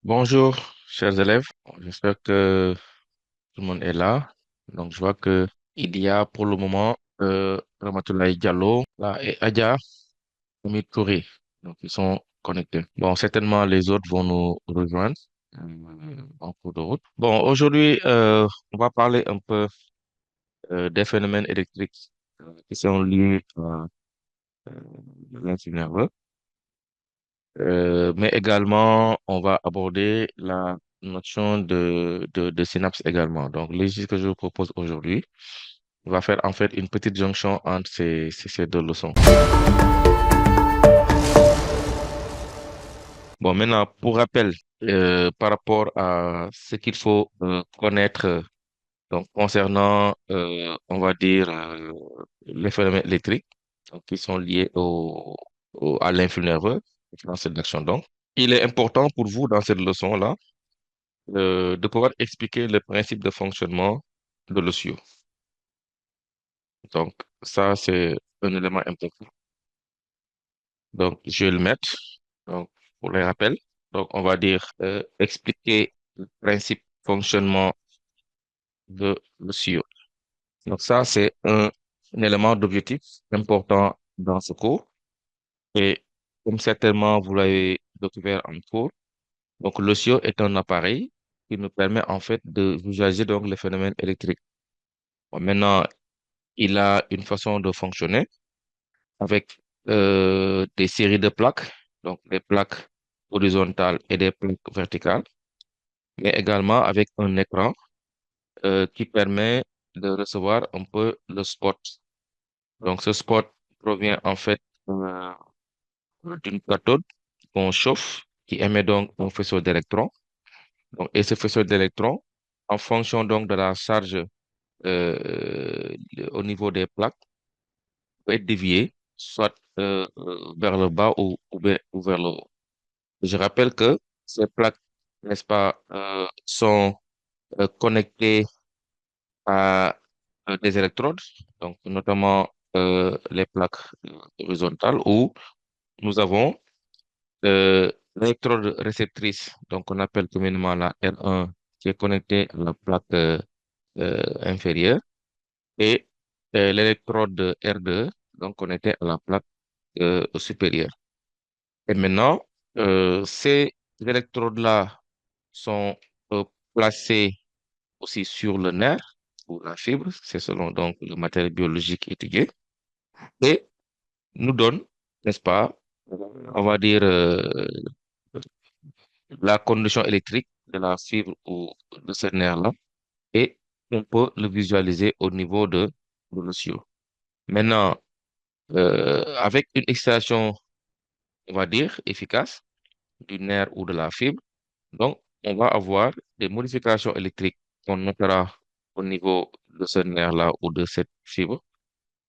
Bonjour, chers élèves. J'espère que tout le monde est là. Donc, je vois que il y a pour le moment Ramatoulaye Diallo là, et Adja Oumid Touré. Donc, ils sont connectés. Bon, certainement, les autres vont nous rejoindre en cours de route. Bon, aujourd'hui, on va parler un peu des phénomènes électriques qui sont liés à l'influx nerveux. Mais également, on va aborder la notion de synapse également. Donc, l'exercice que je vous propose aujourd'hui va faire en fait une petite jonction entre ces deux leçons. Bon, maintenant, pour rappel, par rapport à ce qu'il faut connaître donc, concernant, on va dire, les phénomènes électriques donc, qui sont liés à l'influx nerveux dans cette action. Donc, il est important pour vous dans cette leçon-là de pouvoir expliquer le principe de fonctionnement de l'osio. Donc, ça, c'est un élément important. Donc, je vais le mettre. Donc, pour les rappels, donc, on va dire expliquer le principe de fonctionnement de l'osio. Donc, ça, c'est un élément d'objectif important dans ce cours. Et comme certainement vous l'avez découvert en cours, donc l'osio est un appareil qui nous permet en fait de visualiser donc les phénomènes électriques. Bon, maintenant, il a une façon de fonctionner avec des séries de plaques, donc des plaques horizontales et des plaques verticales, mais également avec un écran qui permet de recevoir un peu le spot. Donc ce spot provient en fait euh, d'une cathode qu'on chauffe, qui émet donc un faisceau d'électrons. Donc, et ce faisceau d'électrons, en fonction donc de la charge au niveau des plaques, peut être dévié, soit vers le bas ou vers le haut. Je rappelle que ces plaques, n'est-ce pas, sont connectées à des électrodes, donc notamment les plaques horizontales, où nous avons l'électrode réceptrice, donc on appelle communément la R1, qui est connectée à la plaque inférieure, et l'électrode R2, donc connectée à la plaque supérieure. Et maintenant, ces électrodes-là sont placées aussi sur le nerf ou la fibre, c'est selon donc le matériel biologique étudié, et nous donne, n'est-ce pas, on va dire la conduction électrique de la fibre ou de ce nerf-là, et on peut le visualiser au niveau de l'osio. Maintenant, avec une extraction, on va dire, efficace du nerf ou de la fibre, donc, on va avoir des modifications électriques qu'on notera au niveau de ce nerf-là ou de cette fibre,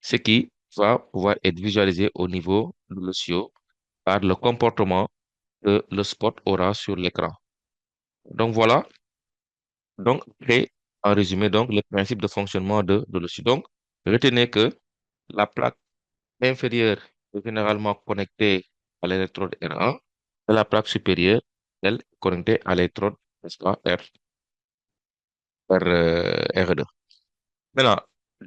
ce qui va pouvoir être visualisé au niveau de l'osio par le comportement que le spot aura sur l'écran. Donc, voilà, donc, c'est en résumé, donc, le principe de fonctionnement de l'osio. Donc, retenez que la plaque inférieure est généralement connectée à l'électrode R1 et la plaque supérieure, elle, est connectée à l'électrode, n'est-ce pas, R2. Maintenant,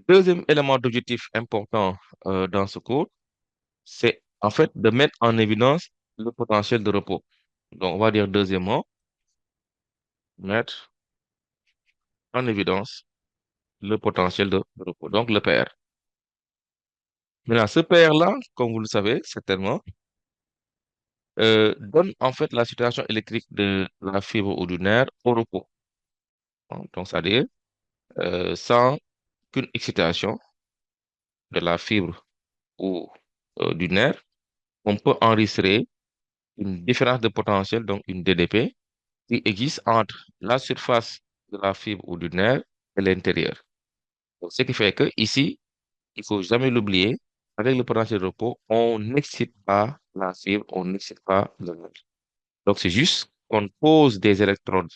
deuxième élément d'objectif important dans ce cours, c'est en fait de mettre en évidence le potentiel de repos. Donc, on va dire deuxièmement, mettre en évidence le potentiel de repos, donc le PR. Maintenant, ce PR-là, comme vous le savez certainement, donne en fait la situation électrique de la fibre ou du nerf au repos. Donc, c'est-à-dire sans qu'une excitation de la fibre ou du nerf, on peut enregistrer une différence de potentiel, donc une DDP, qui existe entre la surface de la fibre ou du nerf et l'intérieur. Donc, ce qui fait que ici, il faut jamais l'oublier, avec le potentiel de repos, on n'excite pas la fibre, on n'excite pas le nerf. Donc, c'est juste qu'on pose des électrodes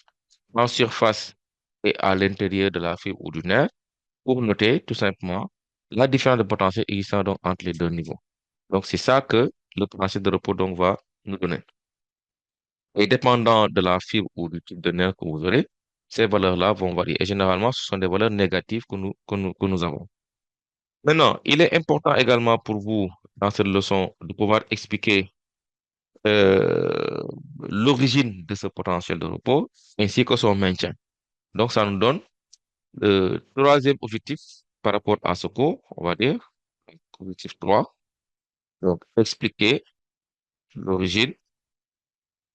en surface et à l'intérieur de la fibre ou du nerf pour noter tout simplement la différence de potentiel existant donc entre les deux niveaux. Donc, c'est ça que le potentiel de repos donc va nous donner. Et dépendant de la fibre ou du type de nerf que vous aurez, ces valeurs-là vont varier. Et généralement, ce sont des valeurs négatives que nous avons. Maintenant, il est important également pour vous, dans cette leçon, de pouvoir expliquer euh, l'origine de ce potentiel de repos ainsi que son maintien. Donc, ça nous donne le troisième objectif par rapport à ce cours, on va dire, objectif 3. Donc, expliquer l'origine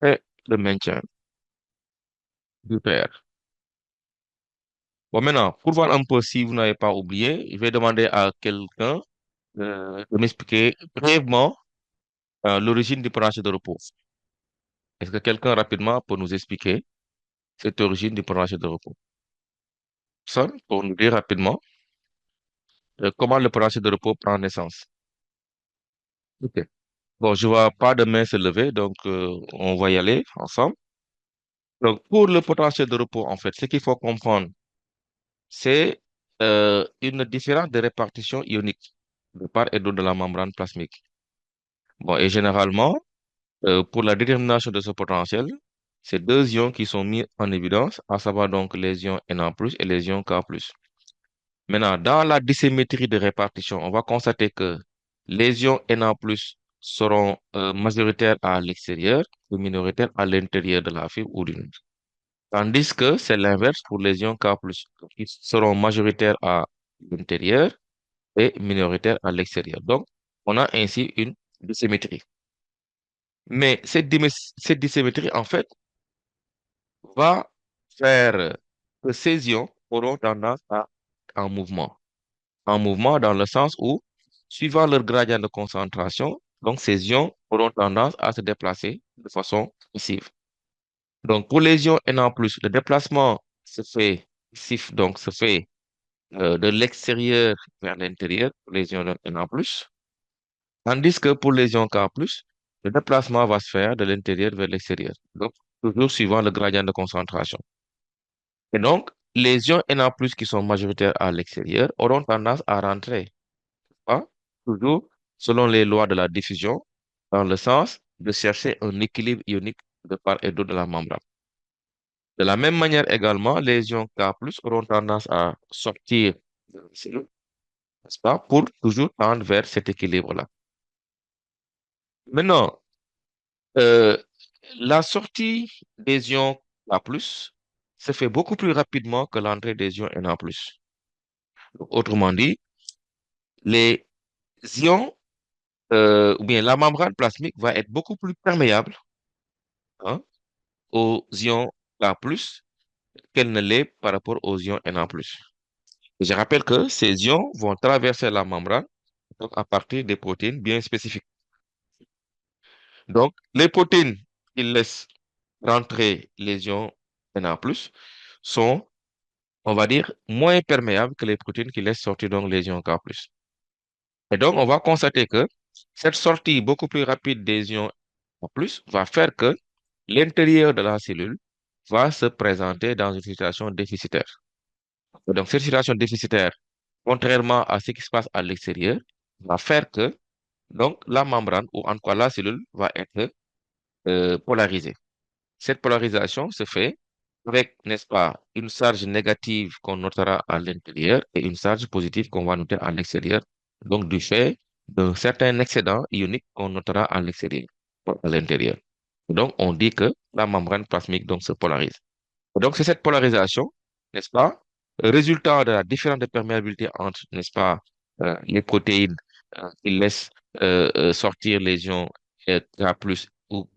et le maintien du PR. Bon, maintenant, pour voir un peu si vous n'avez pas oublié, je vais demander à quelqu'un de m'expliquer brièvement l'origine du potentiel de repos. Est-ce que quelqu'un rapidement peut nous expliquer cette origine du potentiel de repos? Ça, pour nous dire rapidement comment le potentiel de repos prend naissance. Ok. Bon, je vois pas de main se lever, donc on va y aller ensemble. Donc, pour le potentiel de repos, en fait, ce qu'il faut comprendre, c'est une différence de répartition ionique de part et d'autre de la membrane plasmique. Bon, et généralement, pour la détermination de ce potentiel, c'est deux ions qui sont mis en évidence, à savoir donc les ions Na+ et les ions K+. Maintenant, dans la dissymétrie de répartition, on va constater que les ions Na+ seront majoritaires à l'extérieur et minoritaires à l'intérieur de la fibre ou du nœud. Tandis que c'est l'inverse pour les ions K+, qui seront majoritaires à l'intérieur et minoritaires à l'extérieur. Donc, on a ainsi une dissymétrie. Mais cette dissymétrie, en fait, va faire que ces ions auront tendance à en mouvement. En mouvement dans le sens où, suivant leur gradient de concentration, donc ces ions auront tendance à se déplacer de façon passive. Donc, pour les ions Na+, le déplacement se fait passif, donc se fait de l'extérieur vers l'intérieur pour les ions Na+, tandis que pour les ions K+, le déplacement va se faire de l'intérieur vers l'extérieur. Donc, toujours suivant le gradient de concentration. Et donc, les ions Na+, qui sont majoritaires à l'extérieur auront tendance à rentrer, hein, toujours selon les lois de la diffusion, dans le sens de chercher un équilibre ionique de part et d'autre de la membrane. De la même manière également, les ions K+ auront tendance à sortir de la cellule, n'est-ce pas, pour toujours tendre vers cet équilibre-là. Maintenant, euh, la sortie des ions K+ se fait beaucoup plus rapidement que l'entrée des ions Na+. Donc, autrement dit, les ions, ou bien la membrane plasmique va être beaucoup plus perméable, hein, aux ions K+, qu'elle ne l'est par rapport aux ions Na+. Et je rappelle que ces ions vont traverser la membrane donc à partir des protéines bien spécifiques. Donc, les protéines qui laissent rentrer les ions Na+, sont, on va dire, moins perméables que les protéines qui laissent sortir donc les ions K+. Et donc, on va constater que cette sortie beaucoup plus rapide des ions K+ va faire que l'intérieur de la cellule va se présenter dans une situation déficitaire. Et donc, cette situation déficitaire, contrairement à ce qui se passe à l'extérieur, va faire que donc, la membrane, ou en tout cas la cellule, va être polarisée. Cette polarisation se fait avec, n'est-ce pas, une charge négative qu'on notera à l'intérieur et une charge positive qu'on va noter à l'extérieur. Donc, du fait d'un certain excédent ionique qu'on notera à l'extérieur, à l'intérieur. Donc, on dit que la membrane plasmique donc, se polarise. Donc, c'est cette polarisation, n'est-ce pas, résultant de la différence de perméabilité entre, n'est-ce pas, les protéines qui laissent sortir les ions K+, ou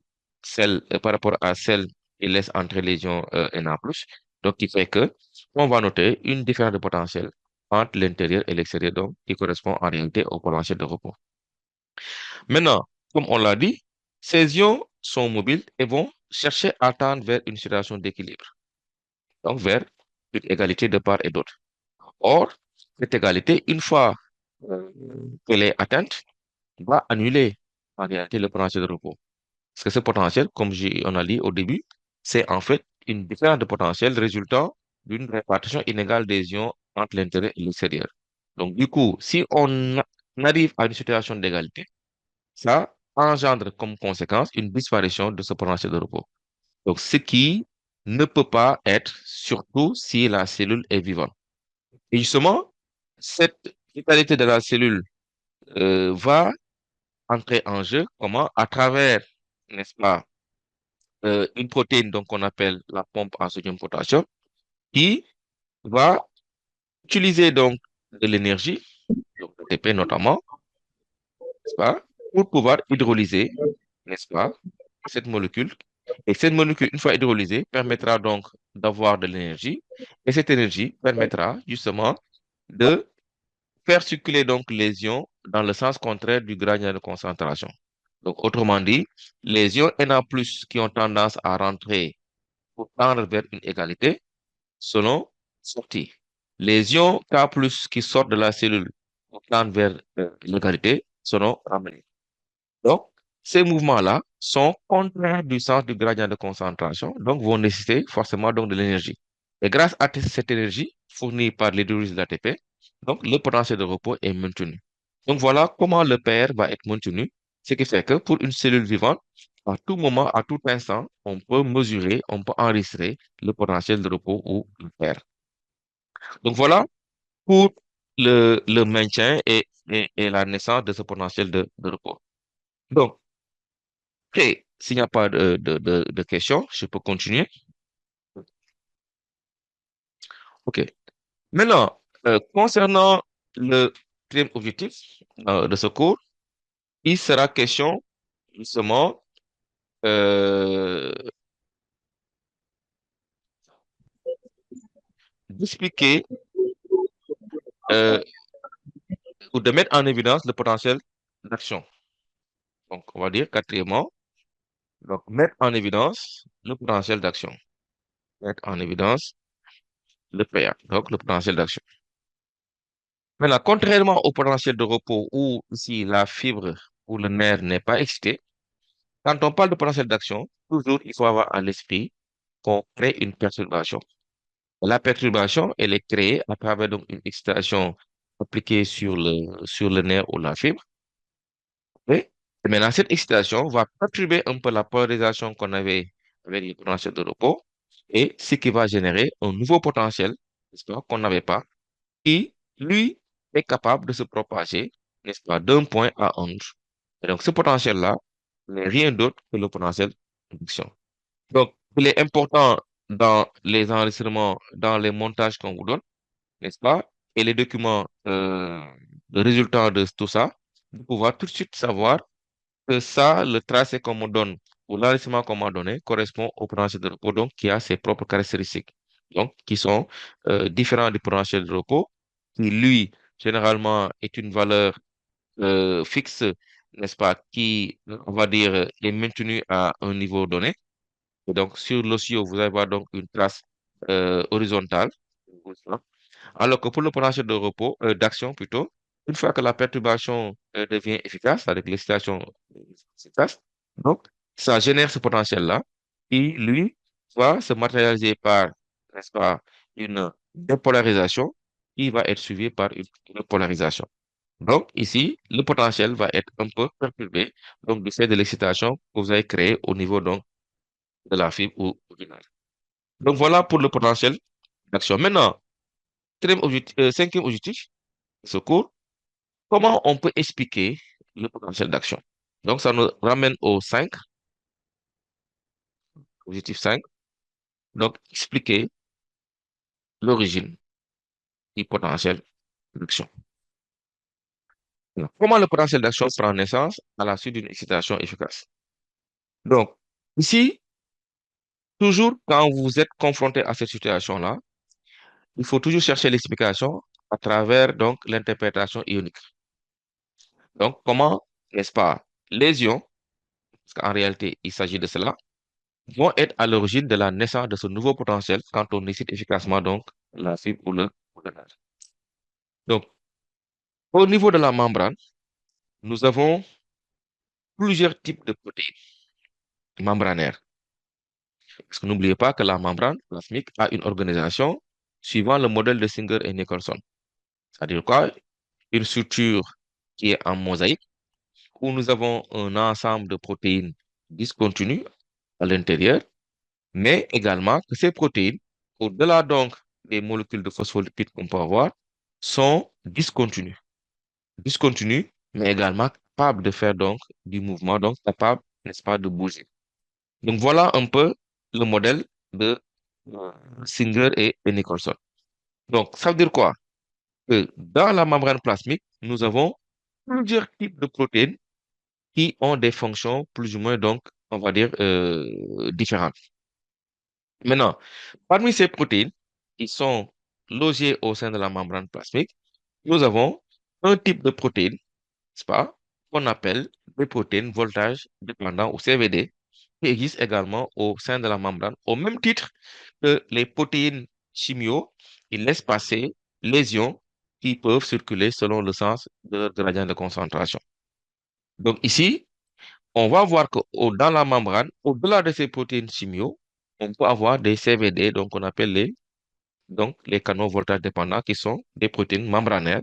celles, par rapport à celles qui laissent entrer les ions Na+. Donc, qui fait que on va noter une différence de potentiel entre l'intérieur et l'extérieur, donc qui correspond en réalité au potentiel de repos. Maintenant, comme on l'a dit, ces ions sont mobiles et vont chercher à tendre vers une situation d'équilibre, donc vers une égalité de part et d'autre. Or, cette égalité, une fois euh, qu'elle est atteinte, va annuler en réalité le potentiel de repos. Parce que ce potentiel, comme on a dit au début, c'est en fait une différence de potentiel résultant d'une répartition inégale des ions entre l'intérieur et l'extérieur. Donc, du coup, si on arrive à une situation d'égalité, ça engendre comme conséquence une disparition de ce potentiel de repos. Donc, ce qui ne peut pas être, surtout si la cellule est vivante. Et justement, cette vitalité de la cellule va entrer en jeu, comment? À travers, n'est-ce pas, une protéine donc qu'on appelle la pompe à sodium-potassium, qui va utiliser donc de l'énergie, donc ATP notamment, n'est-ce pas, pour pouvoir hydrolyser, n'est-ce pas, cette molécule. Et cette molécule, une fois hydrolysée, permettra donc d'avoir de l'énergie. Et cette énergie permettra justement de faire circuler donc les ions dans le sens contraire du gradient de concentration. Donc, autrement dit, les ions Na+ qui ont tendance à rentrer pour tendre vers une égalité selon sortie. Les ions K+ qui sortent de la cellule pour tendre vers l'égalité selon ramenés. Donc, ces mouvements-là sont contraires du sens du gradient de concentration, donc vont nécessiter forcément donc de l'énergie. Et grâce à cette énergie fournie par l'hydrolyse de l'ATP, donc le potentiel de repos est maintenu. Donc voilà comment le PR va être maintenu, ce qui fait que pour une cellule vivante, à tout moment, à tout instant, on peut mesurer, on peut enregistrer le potentiel de repos ou le PR. Donc voilà pour le maintien et la naissance de ce potentiel de repos. Donc, OK, s'il n'y a pas de questions, je peux continuer. OK. Maintenant, concernant le troisième objectif de ce cours, il sera question justement euh, d'expliquer euh, ou de mettre en évidence le potentiel d'action. Donc, on va dire quatrièmement, donc mettre en évidence le potentiel d'action. Mettre en évidence le PA, donc le potentiel d'action. Maintenant, contrairement au potentiel de repos où ici la fibre ou le nerf n'est pas excité, quand on parle de potentiel d'action, toujours il faut avoir à l'esprit qu'on crée une perturbation. La perturbation, elle est créée à travers donc une excitation appliquée sur le nerf ou la fibre. Et maintenant, cette excitation va perturber un peu la polarisation qu'on avait avec le potentiel de repos et ce qui va générer un nouveau potentiel, n'est-ce pas, qu'on n'avait pas, qui, lui, est capable de se propager, n'est-ce pas, d'un point à un autre. Et donc, ce potentiel-là n'est rien d'autre que le potentiel d'induction. Donc, il est important dans les enregistrements, dans les montages qu'on vous donne, n'est-ce pas, et les documents de résultats de tout ça, de pouvoir tout de suite savoir que ça, le tracé qu'on me donne ou l'enregistrement qu'on m'a donné correspond au potentiel de repos, donc qui a ses propres caractéristiques, donc qui sont différents du potentiel de repos, qui lui, généralement, est une valeur fixe, n'est-ce pas, qui, on va dire, est maintenue à un niveau donné. Et donc, sur l'osseo, vous allez avoir donc une trace horizontale. Alors que pour le potentiel de repos, d'action plutôt, une fois que la perturbation devient efficace, avec l'excitation efficace, donc ça génère ce potentiel-là, qui lui va se matérialiser par, n'est-ce pas, une dépolarisation qui va être suivie par une polarisation. Donc ici, le potentiel va être un peu perturbé, donc du fait de l'excitation que vous avez créée au niveau donc de la fibre ou du nerf. Donc voilà pour le potentiel d'action. Maintenant, cinquième objectif, ce cours, comment on peut expliquer le potentiel d'action? Donc, ça nous ramène au 5, objectif 5. Donc, expliquer l'origine du potentiel d'action. Alors, comment le potentiel d'action prend naissance à la suite d'une excitation efficace? Donc, ici, toujours quand vous êtes confronté à cette situation-là, il faut toujours chercher l'explication à travers donc l'interprétation ionique. Donc, comment, n'est-ce pas, les ions, parce qu'en réalité, il s'agit de cela, vont être à l'origine de la naissance de ce nouveau potentiel quand on excite efficacement donc la fibre ou le nerf. Donc, au niveau de la membrane, nous avons plusieurs types de protéines membranaires. Parce que n'oubliez pas que la membrane plasmique a une organisation suivant le modèle de Singer et Nicholson. C'est-à-dire quoi? Une structure qui est en mosaïque où nous avons un ensemble de protéines discontinues à l'intérieur mais également que ces protéines, au-delà donc des molécules de phospholipides qu'on peut avoir, sont discontinues. Discontinues, mais également capables de faire donc du mouvement, donc capables, n'est-ce pas, de bouger. Donc voilà un peu le modèle de Singer et Nicholson. Donc ça veut dire quoi? Que dans la membrane plasmique, nous avons plusieurs types de protéines qui ont des fonctions plus ou moins, donc, on va dire, différentes. Maintenant, parmi ces protéines qui sont logées au sein de la membrane plasmique, nous avons un type de protéine, n'est-ce pas, qu'on appelle des protéines voltage dépendant ou CVD, qui existent également au sein de la membrane, au même titre que les protéines chimio, ils laissent passer les ions qui peuvent circuler selon le sens de leur gradient de concentration. Donc ici, on va voir que dans la membrane, au-delà de ces protéines chimio, on peut avoir des CVD, donc on appelle les canaux voltage dépendants, qui sont des protéines membranaires,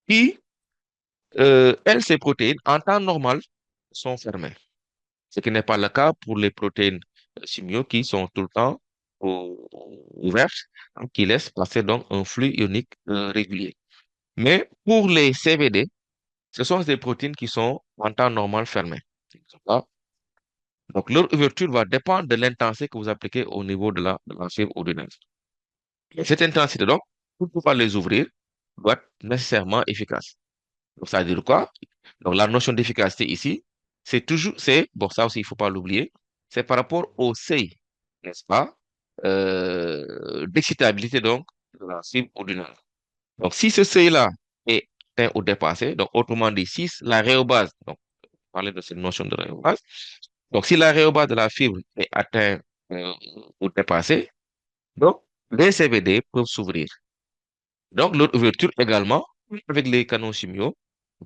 qui, elles, ces protéines, en temps normal, sont fermées. Ce qui n'est pas le cas pour les protéines chimio qui sont tout le temps ouvertes, hein, qui laissent passer donc un flux ionique régulier. Mais pour les CVD, ce sont des protéines qui sont en temps normal fermées. Donc, leur ouverture va dépendre de l'intensité que vous appliquez au niveau de la fibre ou du nerf. Et cette intensité, donc, pour pouvoir les ouvrir, doit être nécessairement efficace. Donc, ça veut dire quoi? Donc, la notion d'efficacité ici, bon, ça aussi, il ne faut pas l'oublier, c'est par rapport au seuil, n'est-ce pas, d'excitabilité, donc, de la fibre ou du nerf. Donc, si ce seuil-là est atteint ou dépassé, donc, autrement dit, si l'aréobase, donc, parler de cette notion de réobase, donc, si l'aréobase de la fibre est atteint ou dépassé, donc les CVD peuvent s'ouvrir. Donc, leur ouverture également, avec les canaux chimiaux,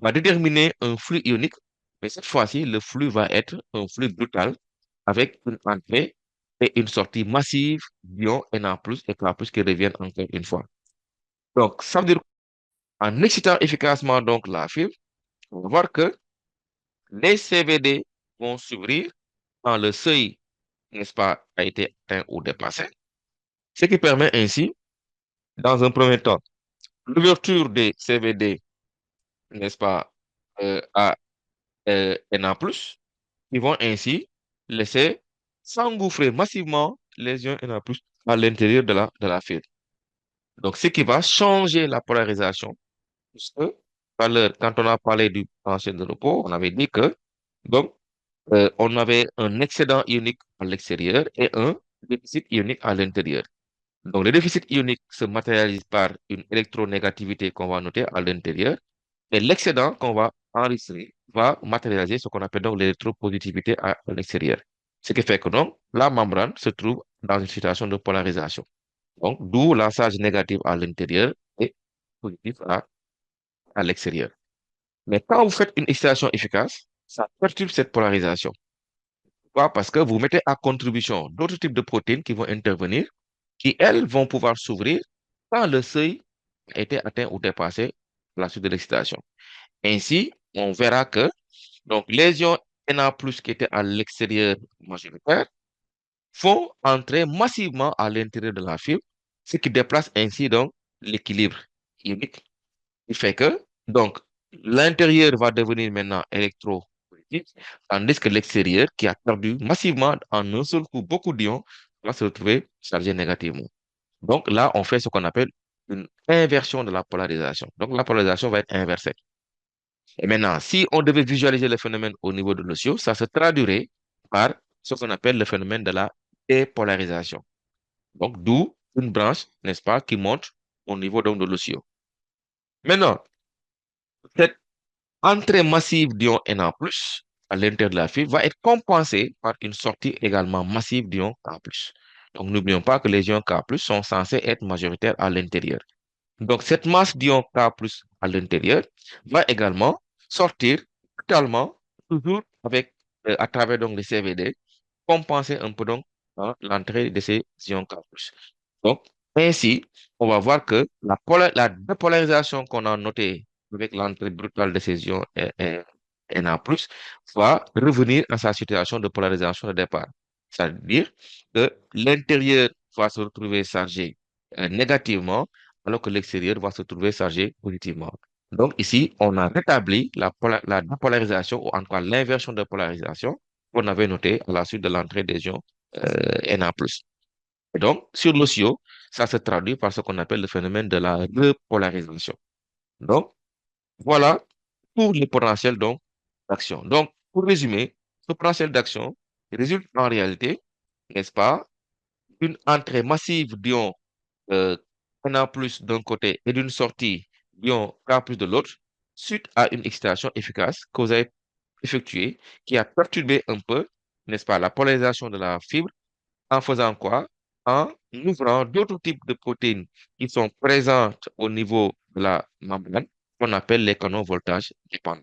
va déterminer un flux ionique, mais cette fois-ci, le flux va être un flux brutal avec une entrée et une sortie massive d'ions Na+, et K+, qui reviennent encore une fois. Donc, ça veut dire qu'en excitant efficacement donc la fibre, on va voir que les CVD vont s'ouvrir quand le seuil, n'est-ce pas, a été atteint ou dépassé, ce qui permet ainsi, dans un premier temps, l'ouverture des CVD, n'est-ce pas, à Na+, qui vont ainsi laisser s'engouffrer massivement les ions Na+, à l'intérieur de la fibre. Donc, ce qui va changer la polarisation, puisque tout à l'heure, quand on a parlé du plancher de repos, on avait dit que donc, on avait un excédent ionique à l'extérieur et un déficit ionique à l'intérieur. Donc, le déficit ionique se matérialise par une électronégativité qu'on va noter à l'intérieur et l'excédent qu'on va enregistrer va matérialiser ce qu'on appelle donc l'électropositivité à l'extérieur. Ce qui fait que donc, la membrane se trouve dans une situation de polarisation. Donc, d'où la charge négative à l'intérieur et positive à l'extérieur. Mais quand vous faites une excitation efficace, ça perturbe cette polarisation. Pourquoi? Parce que vous mettez à contribution d'autres types de protéines qui vont intervenir, qui, elles, vont pouvoir s'ouvrir quand le seuil a été atteint ou dépassé à la suite de l'excitation. Ainsi, on verra que donc, les ions Na+, qui étaient à l'extérieur majoritaire, font entrer massivement à l'intérieur de la fibre, ce qui déplace ainsi donc l'équilibre ionique. Il fait que donc l'intérieur va devenir maintenant électropositif, tandis que l'extérieur, qui a perdu massivement en un seul coup beaucoup d'ions, va se retrouver chargé négativement. Donc là, on fait ce qu'on appelle une inversion de la polarisation. Donc la polarisation va être inversée. Et maintenant, si on devait visualiser le phénomène au niveau de l'osseo, ça se traduirait par ce qu'on appelle le phénomène de la dépolarisation. Donc, d'où une branche, n'est-ce pas, qui monte au niveau donc, de l'osseo. Maintenant, cette entrée massive d'ion Na+, à l'intérieur de la fibre, va être compensée par une sortie également massive d'ion K+. Donc, n'oublions pas que les ions K+, sont censés être majoritaires à l'intérieur. Donc, cette masse d'ion K+ à l'intérieur va également sortir totalement, toujours à travers donc les CVD, compenser un peu donc hein, l'entrée de ces ions K+. Donc, ainsi, on va voir que la dépolarisation qu'on a notée avec l'entrée brutale de ces ions Na+, va revenir à sa situation de polarisation de départ. C'est-à-dire que l'intérieur va se retrouver chargé négativement, alors que l'extérieur va se trouver chargé positivement. Donc ici, on a rétabli la dépolarisation, ou en tout cas l'inversion de polarisation qu'on avait notée à la suite de l'entrée des ions Na+. Et donc, sur l'OCIO, ça se traduit par ce qu'on appelle le phénomène de la repolarisation. Donc, voilà pour le potentiel donc d'action. Donc, pour résumer, ce potentiel d'action résulte en réalité, n'est-ce pas, d'une entrée massive d'ions euh, Na+ d'un côté et d'une sortie d'ions K+ de l'autre, suite à une excitation efficace que vous avez effectuée, qui a perturbé un peu, n'est-ce pas, la polarisation de la fibre, en faisant quoi? En ouvrant d'autres types de protéines qui sont présentes au niveau de la membrane, qu'on appelle les canaux voltage dépendants.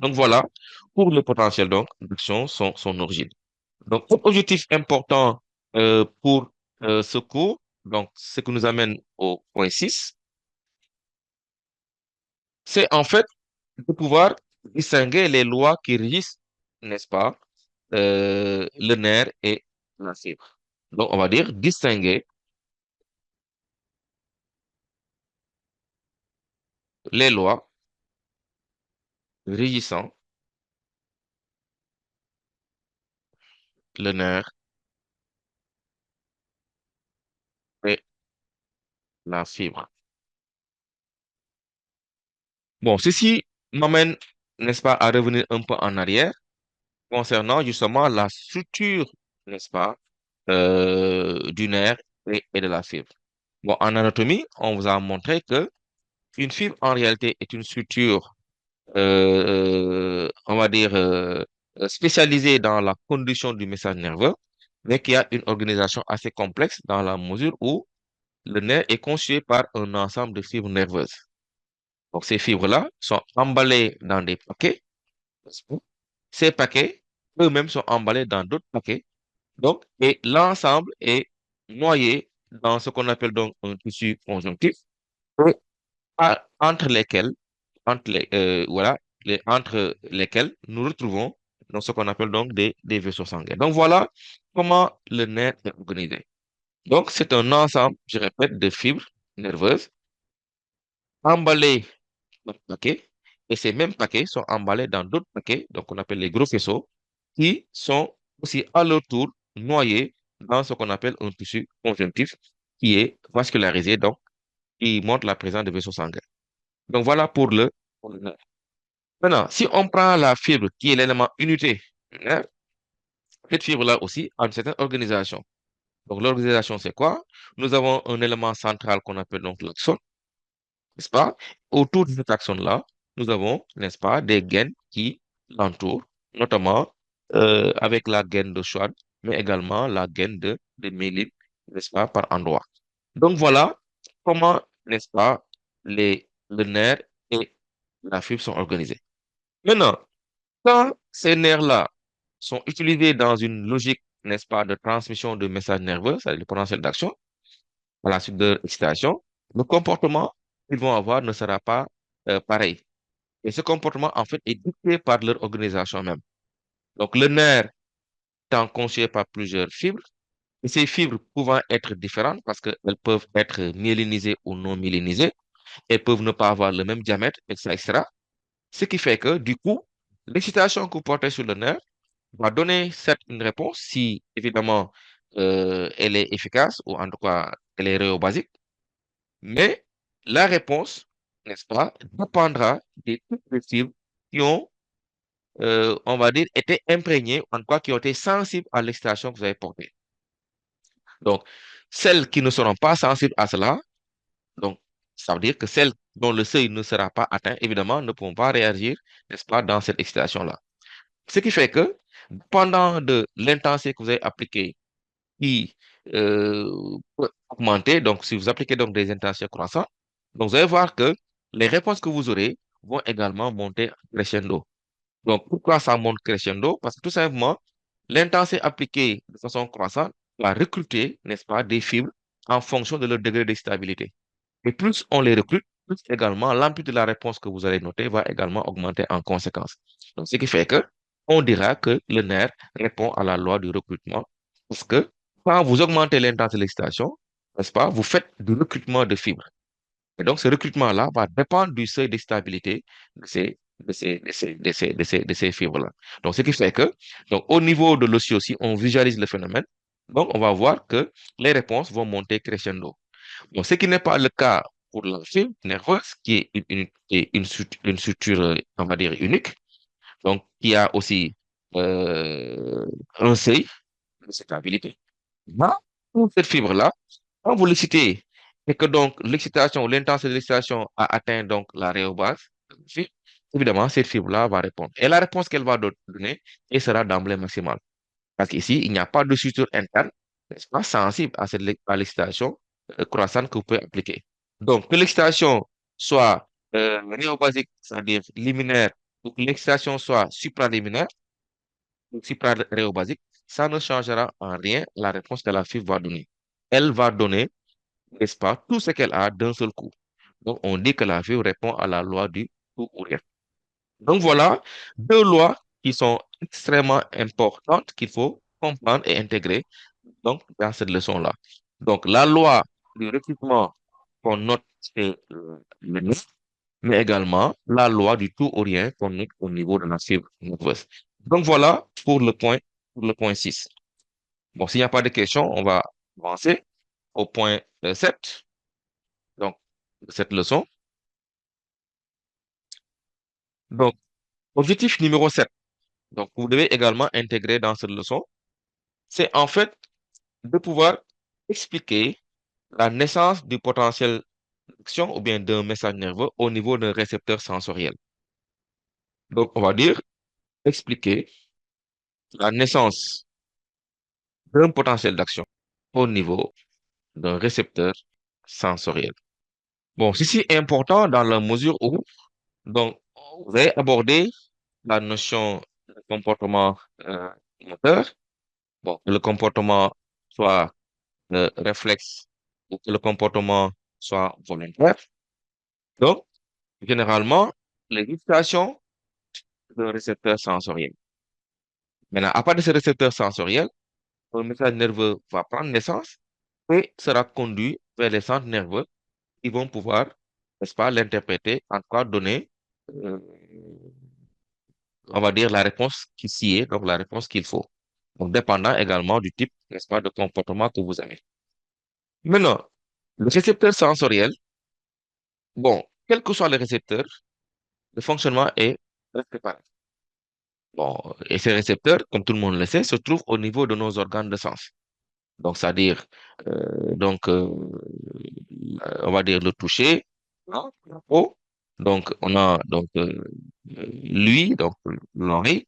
Donc voilà pour le potentiel donc d'action, son origine. Donc, un objectif important pour ce cours, donc ce qui nous amène au point 6, c'est en fait de pouvoir distinguer les lois qui régissent, n'est-ce pas, le nerf et la fibre. Donc, on va dire distinguer les lois régissant le nerf et la fibre. Bon, ceci m'amène, n'est-ce pas, à revenir un peu en arrière concernant justement la structure, n'est-ce pas, du nerf et de la fibre. Bon, en anatomie, on vous a montré que une fibre, en réalité, est une structure, on va dire, spécialisée dans la conduction du message nerveux, mais qui a une organisation assez complexe dans la mesure où le nerf est constitué par un ensemble de fibres nerveuses. Donc, ces fibres-là sont emballées dans des paquets. Ces paquets, eux-mêmes, sont emballés dans d'autres paquets. Donc, et l'ensemble est noyé dans ce qu'on appelle donc un tissu conjonctif, et entre lesquels, voilà, entre lesquels nous retrouvons dans ce qu'on appelle donc des vaisseaux sanguins. Donc, voilà comment le nerf est organisé. Donc, c'est un ensemble, je répète, de fibres nerveuses emballées dans un paquet, et ces mêmes paquets sont emballés dans d'autres paquets, donc on appelle les gros faisceaux, qui sont aussi à leur tour noyés dans ce qu'on appelle un tissu conjonctif qui est vascularisé, donc qui montre la présence de vaisseaux sanguins. Donc voilà pour le nerf. Maintenant, si on prend la fibre qui est l'élément unité du nerf, cette fibre-là aussi a une certaine organisation. Donc l'organisation, c'est quoi? Nous avons un élément central qu'on appelle donc l'axone, n'est-ce pas? Autour de cet axone-là, nous avons, n'est-ce pas, des gaines qui l'entourent, notamment avec la gaine de Schwann, mais également la gaine de Méline, n'est-ce pas, par endroit. Donc voilà comment, n'est-ce pas, le nerf et la fibre sont organisés. Maintenant, quand ces nerfs-là sont utilisés dans une logique, n'est-ce pas, de transmission de messages nerveux, c'est-à-dire le potentiel d'action, à la suite de l'excitation, le comportement qu'ils vont avoir ne sera pas pareil. Et ce comportement, en fait, est dicté par leur organisation même. Donc, le nerf étant constitué par plusieurs fibres, et ces fibres pouvant être différentes parce qu'elles peuvent être myélinisées ou non myélinisées, elles peuvent ne pas avoir le même diamètre, etc., etc. Ce qui fait que, du coup, l'excitation que vous portez sur le nerf va donner certes une réponse si, évidemment, elle est efficace ou en tout cas, elle est rhéobasique. Mais la réponse, n'est-ce pas, dépendra des types de fibres qui ont, on va dire, été imprégnées, en tout cas qui ont été sensibles à l'extraction que vous avez portée. Donc, celles qui ne seront pas sensibles à cela, donc, ça veut dire que celles dont le seuil ne sera pas atteint, évidemment, ne pourront pas réagir, n'est-ce pas, dans cette excitation-là. Ce qui fait que, dépendant de l'intensité que vous avez appliquée, qui peut augmenter, donc si vous appliquez donc des intensités croissantes, donc vous allez voir que les réponses que vous aurez vont également monter crescendo. Donc pourquoi ça monte crescendo? Parce que tout simplement, l'intensité appliquée de façon croissante va recruter, n'est-ce pas, des fibres en fonction de leur degré de stabilité. Et plus on les recrute, plus également l'amplitude de la réponse que vous allez noter va également augmenter en conséquence. Donc ce qui fait que on dira que le nerf répond à la loi du recrutement. Parce que quand vous augmentez l'intensité de l'excitation, n'est-ce pas, vous faites du recrutement de fibres. Et donc, ce recrutement-là va dépendre du seuil de stabilité de ces fibres-là. Donc, ce qui fait que, donc, au niveau de l'osseau aussi, on visualise le phénomène. Donc, on va voir que les réponses vont monter crescendo. Bon, ce qui n'est pas le cas pour la fibre nerveuse, qui est une structure, on va dire, unique, donc qui a aussi un seuil de stabilité. Mais pour cette fibre-là, quand vous l'excitez et que donc l'excitation ou l'intensité de l'excitation a atteint donc la rhéobase, évidemment, cette fibre-là va répondre. Et la réponse qu'elle va donner, elle sera d'emblée maximale. Parce qu'ici, il n'y a pas de structure interne, n'est-ce pas, sensible à, à l'excitation croissante que vous pouvez appliquer. Donc, que l'excitation soit rhéobasique, c'est-à-dire liminaire, ou que l'excitation soit supraliminaire, ou suprarhéobasique, ça ne changera en rien la réponse que la fibre va donner. Elle va donner, n'est-ce pas, tout ce qu'elle a d'un seul coup. Donc, on dit que la fibre répond à la loi du tout ou rien. Donc, voilà deux lois qui sont extrêmement importantes qu'il faut comprendre et intégrer donc, dans cette leçon-là. Donc, la loi du recrutement qu'on note, c'est le NIF, mais également la loi du tout ou rien qu'on note au niveau de la fibre nerveuse. Donc, voilà pour le point 6. Bon, s'il n'y a pas de questions, on va avancer au point 7, donc, de cette leçon. Donc, objectif numéro 7. Donc, vous devez également intégrer dans cette leçon, c'est en fait de pouvoir expliquer la naissance du potentiel d'action ou bien d'un message nerveux au niveau d'un récepteur sensoriel. Donc, on va dire expliquer la naissance d'un potentiel d'action au niveau d'un récepteur sensoriel. Bon, ceci est important dans la mesure où, donc, vous avez abordé la notion de comportement moteur. Bon, que le comportement soit réflexe ou que le comportement soit volontaire. Donc, généralement, les excitations d'un récepteur sensoriel. Maintenant, à part de ce récepteur sensoriel, un message nerveux va prendre naissance et sera conduit vers les centres nerveux qui vont pouvoir, n'est-ce pas, l'interpréter, en tout cas donner, euh, on va dire, la réponse qui s'y est, donc la réponse qu'il faut. Donc, dépendant également du type, n'est-ce pas, de comportement que vous avez. Maintenant, le récepteur sensoriel, bon, quel que soit le récepteur, le fonctionnement est très pareil. Bon, et ces récepteurs, comme tout le monde le sait, se trouvent au niveau de nos organes de sens. Donc, c'est-à-dire, on va dire le toucher, hein, la peau. Donc, on a donc l'ouïe, donc l'oreille.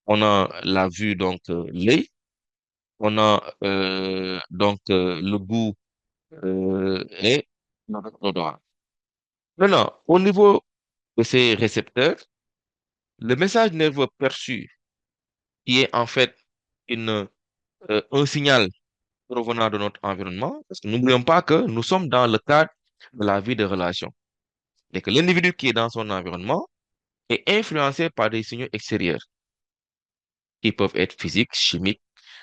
On a la vue, donc l'œil. On a le goût et l'odorat. Maintenant, au niveau de ces récepteurs, le message nerveux perçu, qui est en fait un signal provenant de notre environnement, parce que n'oublions pas que nous sommes dans le cadre de la vie de relation et que l'individu qui est dans son environnement est influencé par des signaux extérieurs qui peuvent être physiques, chimiques,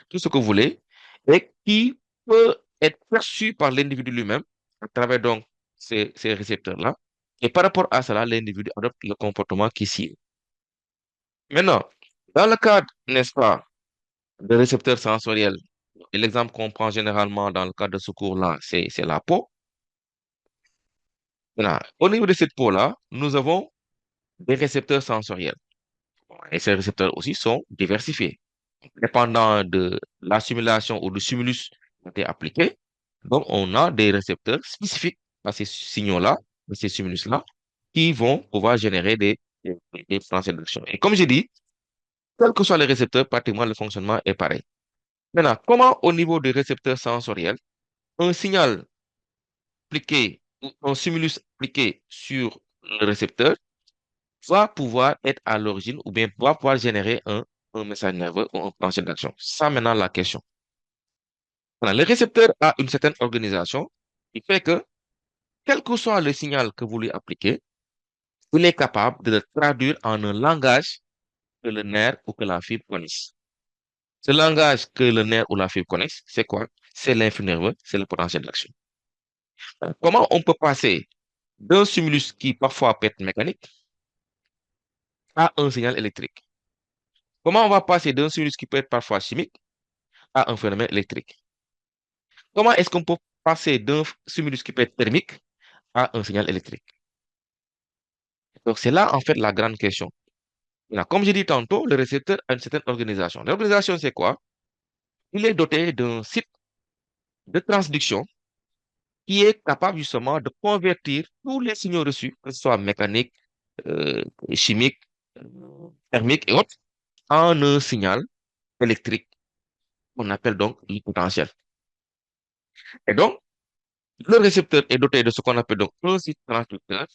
tout ce que vous voulez, et qui peut être perçu par l'individu lui-même à travers donc ces récepteurs-là. Et par rapport à cela, l'individu adopte le comportement qui suit. Maintenant, dans le cadre, n'est-ce pas, de récepteurs sensoriels, et l'exemple qu'on prend généralement dans le cadre de ce cours-là, c'est la peau. Maintenant, au niveau de cette peau-là, nous avons des récepteurs sensoriels. Et ces récepteurs aussi sont diversifiés. Dépendant de la simulation ou du stimulus qui a été appliqué, donc on a des récepteurs spécifiques à ces signaux-là, à ces stimulus-là, qui vont pouvoir générer des potentiels d'action. Et comme j'ai dit, quels que soient les récepteurs, pratiquement le fonctionnement est pareil. Maintenant, comment au niveau des récepteurs sensoriels, un signal appliqué ou un stimulus appliqué sur le récepteur va pouvoir être à l'origine ou bien va pouvoir générer un message nerveux ou un potentiel d'action. Ça, maintenant, la question. Voilà, le récepteur a une certaine organisation qui fait que, quel que soit le signal que vous lui appliquez, il est capable de le traduire en un langage que le nerf ou que la fibre connaissent. Ce langage que le nerf ou la fibre connaissent, c'est quoi? C'est l'influx nerveux, c'est le potentiel d'action. Comment on peut passer d'un stimulus qui parfois peut être mécanique à un signal électrique? Comment on va passer d'un stimulus qui peut être parfois chimique à un phénomène électrique? Comment est-ce qu'on peut passer d'un stimulus qui peut être thermique à un signal électrique? Donc, c'est là, en fait, la grande question. Là, comme j'ai dit tantôt, le récepteur a une certaine organisation. L'organisation, c'est quoi? Il est doté d'un site de transduction qui est capable justement de convertir tous les signaux reçus, que ce soit mécanique, euh, chimique, thermique et autres, en un signal électrique qu'on appelle donc le potentiel. Et donc, le récepteur est doté de ce qu'on appelle donc un site transducteur.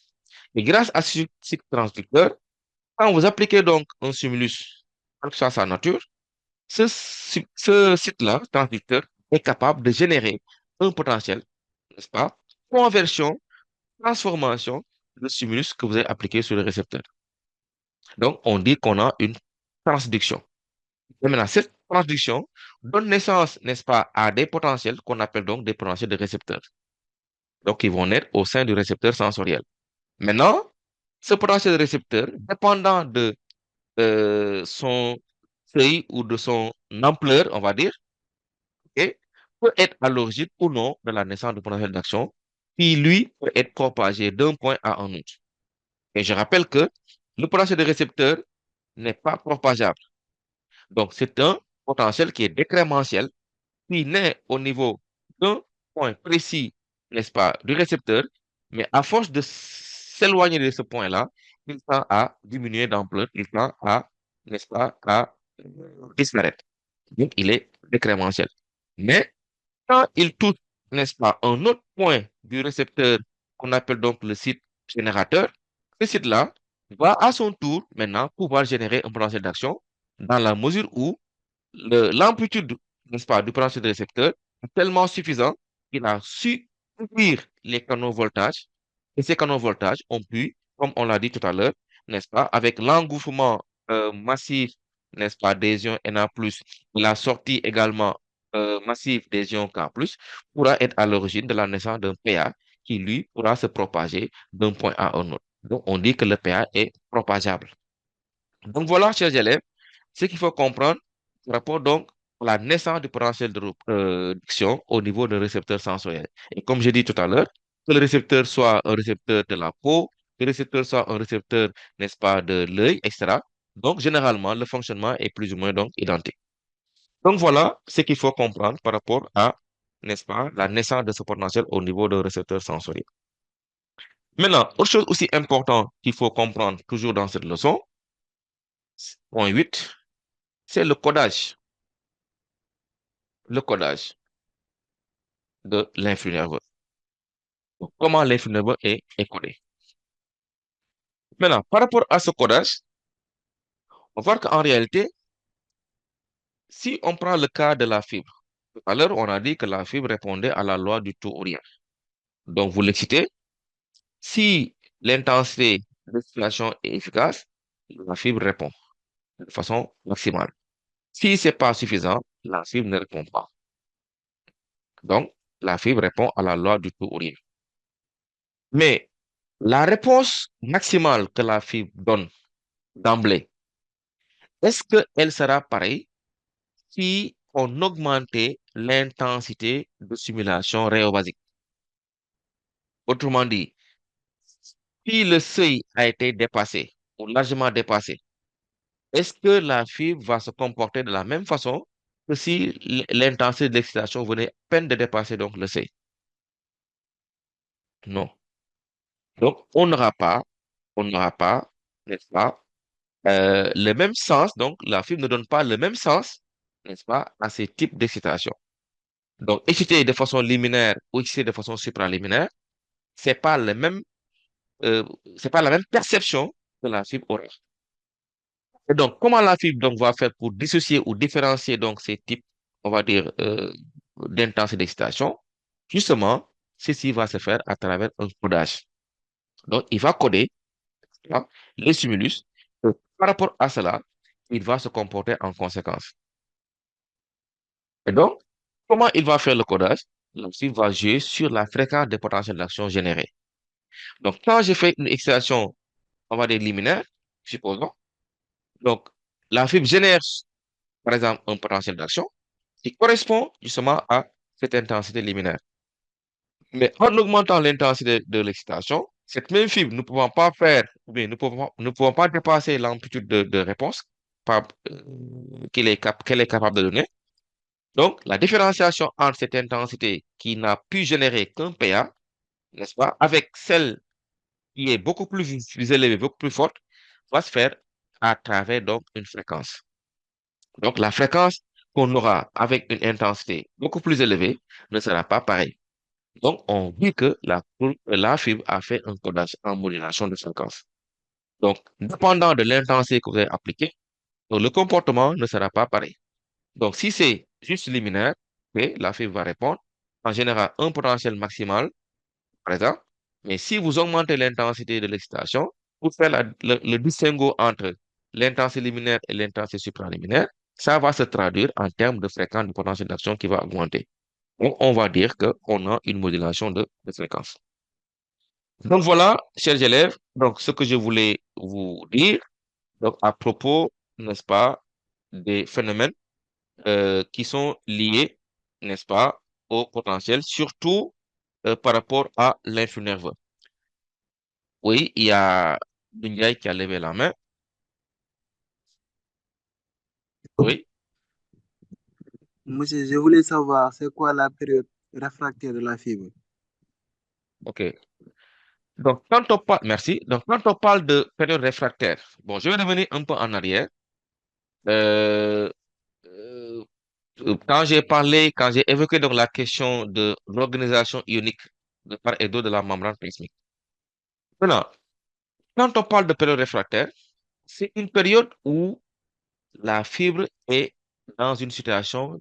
Et grâce à ce site transducteur, quand vous appliquez donc un stimulus, quelle que soit sa nature, ce site-là, transducteur, est capable de générer un potentiel, n'est-ce pas? Conversion, transformation de stimulus que vous avez appliqué sur le récepteur. Donc, on dit qu'on a une transduction. Et maintenant, cette transduction donne naissance, n'est-ce pas, à des potentiels qu'on appelle donc des potentiels de récepteurs. Donc, ils vont naître au sein du récepteur sensoriel. Maintenant, ce potentiel de récepteur, dépendant de son seuil ou de son ampleur, on va dire, ok, peut être à l'origine ou non de la naissance du potentiel d'action, qui lui peut être propagé d'un point à un autre. Et je rappelle que le potentiel de récepteur n'est pas propageable. Donc, c'est un potentiel qui est décrémentiel, qui naît au niveau d'un point précis, n'est-ce pas, du récepteur, mais à force de s'éloigner de ce point-là, il tend à diminuer d'ampleur, il tend à, n'est-ce pas, à disparaître. Donc, il est décrémentiel. Mais quand il touche, n'est-ce pas, un autre point du récepteur qu'on appelle donc le site générateur, ce site-là va à son tour maintenant pouvoir générer un potentiel d'action dans la mesure où l'amplitude, n'est-ce pas, du potentiel de récepteur est tellement suffisant qu'il a su ouvrir les canaux voltage et ces canaux voltage ont pu, comme on l'a dit tout à l'heure, n'est-ce pas, avec l'engouffrement massif, n'est-ce pas, des ions Na+, la sortie également massive des ions K+, pourra être à l'origine de la naissance d'un PA qui, lui, pourra se propager d'un point à un autre. Donc, on dit que le PA est propageable. Donc, voilà, chers élèves, ce qu'il faut comprendre par rapport donc à la naissance du potentiel de diction au niveau d'un récepteur sensoriel. Et comme j'ai dit tout à l'heure, que le récepteur soit un récepteur de la peau, que le récepteur soit un récepteur, n'est-ce pas, de l'œil, etc. Donc, généralement, le fonctionnement est plus ou moins donc identique. Donc, voilà ce qu'il faut comprendre par rapport à, n'est-ce pas, la naissance de ce potentiel au niveau d'un récepteur sensoriel. Maintenant, autre chose aussi importante qu'il faut comprendre toujours dans cette leçon, point 8, c'est le codage. Le codage de l'influx nerveux. Donc, comment l'influx nerveux est codé. Maintenant, par rapport à ce codage, on voit qu'en réalité, si on prend le cas de la fibre, tout à l'heure, on a dit que la fibre répondait à la loi du tout ou rien. Donc, vous l'excitez, si l'intensité de stimulation est efficace, la fibre répond de façon maximale. Si ce n'est pas suffisant, la fibre ne répond pas. Donc, la fibre répond à la loi du tout ou rien. Mais la réponse maximale que la fibre donne d'emblée, est-ce qu'elle sera pareille si on augmentait l'intensité de stimulation réobasique? Autrement dit, si le seuil a été dépassé ou largement dépassé, est-ce que la fibre va se comporter de la même façon que si l'intensité de l'excitation venait à peine de dépasser donc le seuil? Non. Donc, on n'aura pas, n'est-ce pas, le même sens, donc la fibre ne donne pas le même sens, n'est-ce pas, à ces types d'excitation. Donc, excité de façon liminaire ou excité de façon supraliminaire, c'est pas le même, euh, c'est pas la même perception que la fibre aura. Et donc, comment la fibre donc va faire pour dissocier ou différencier donc ces types, on va dire, d'intensité d'excitation? Justement, ceci va se faire à travers un codage. Donc, il va coder, hein, les stimulus. Par rapport à cela, il va se comporter en conséquence. Et donc, comment il va faire le codage? Donc, il va jouer sur la fréquence des potentiels d'action générés. Donc, quand je fais une excitation, on va dire liminaire, supposons, donc la fibre génère, par exemple, un potentiel d'action qui correspond justement à cette intensité liminaire. Mais en augmentant l'intensité de l'excitation, cette même fibre, nous ne pouvons pas faire, ou bien nous pouvons pas dépasser l'amplitude de réponse qu'elle est capable de donner. Donc, la différenciation entre cette intensité qui n'a pu générer qu'un PA, n'est-ce pas, avec celle qui est beaucoup plus élevée, beaucoup plus forte, va se faire à travers donc une fréquence. Donc, la fréquence qu'on aura avec une intensité beaucoup plus élevée ne sera pas pareille. Donc, on dit que la fibre a fait un codage en modulation de fréquence. Donc, dépendant de l'intensité que vous avez appliquée, le comportement ne sera pas pareil. Donc, si c'est juste liminaire, ok, la fibre va répondre en général un potentiel maximal, par exemple. Mais si vous augmentez l'intensité de l'excitation, pour faire le distinguo entre l'intensité liminaire et l'intensité supraliminaire, ça va se traduire en termes de fréquence du potentiel d'action qui va augmenter. Donc, on va dire qu'on a une modulation de fréquence. Donc voilà, chers élèves, donc ce que je voulais vous dire donc, à propos, n'est-ce pas, des phénomènes qui sont liés, n'est-ce pas, au potentiel, surtout par rapport à l'influx nerveux. Oui, il y a Dundiaï qui a levé la main. Oui, Monsieur, je voulais savoir, c'est quoi la période réfractaire de la fibre? ok. Donc, merci. Donc, quand on parle de période réfractaire, bon, je vais revenir un peu en arrière. Euh, euh, quand j'ai évoqué donc la question de l'organisation ionique de part et d'autre de la membrane plasmique. Maintenant, quand on parle de période réfractaire, c'est une période où la fibre est dans une situation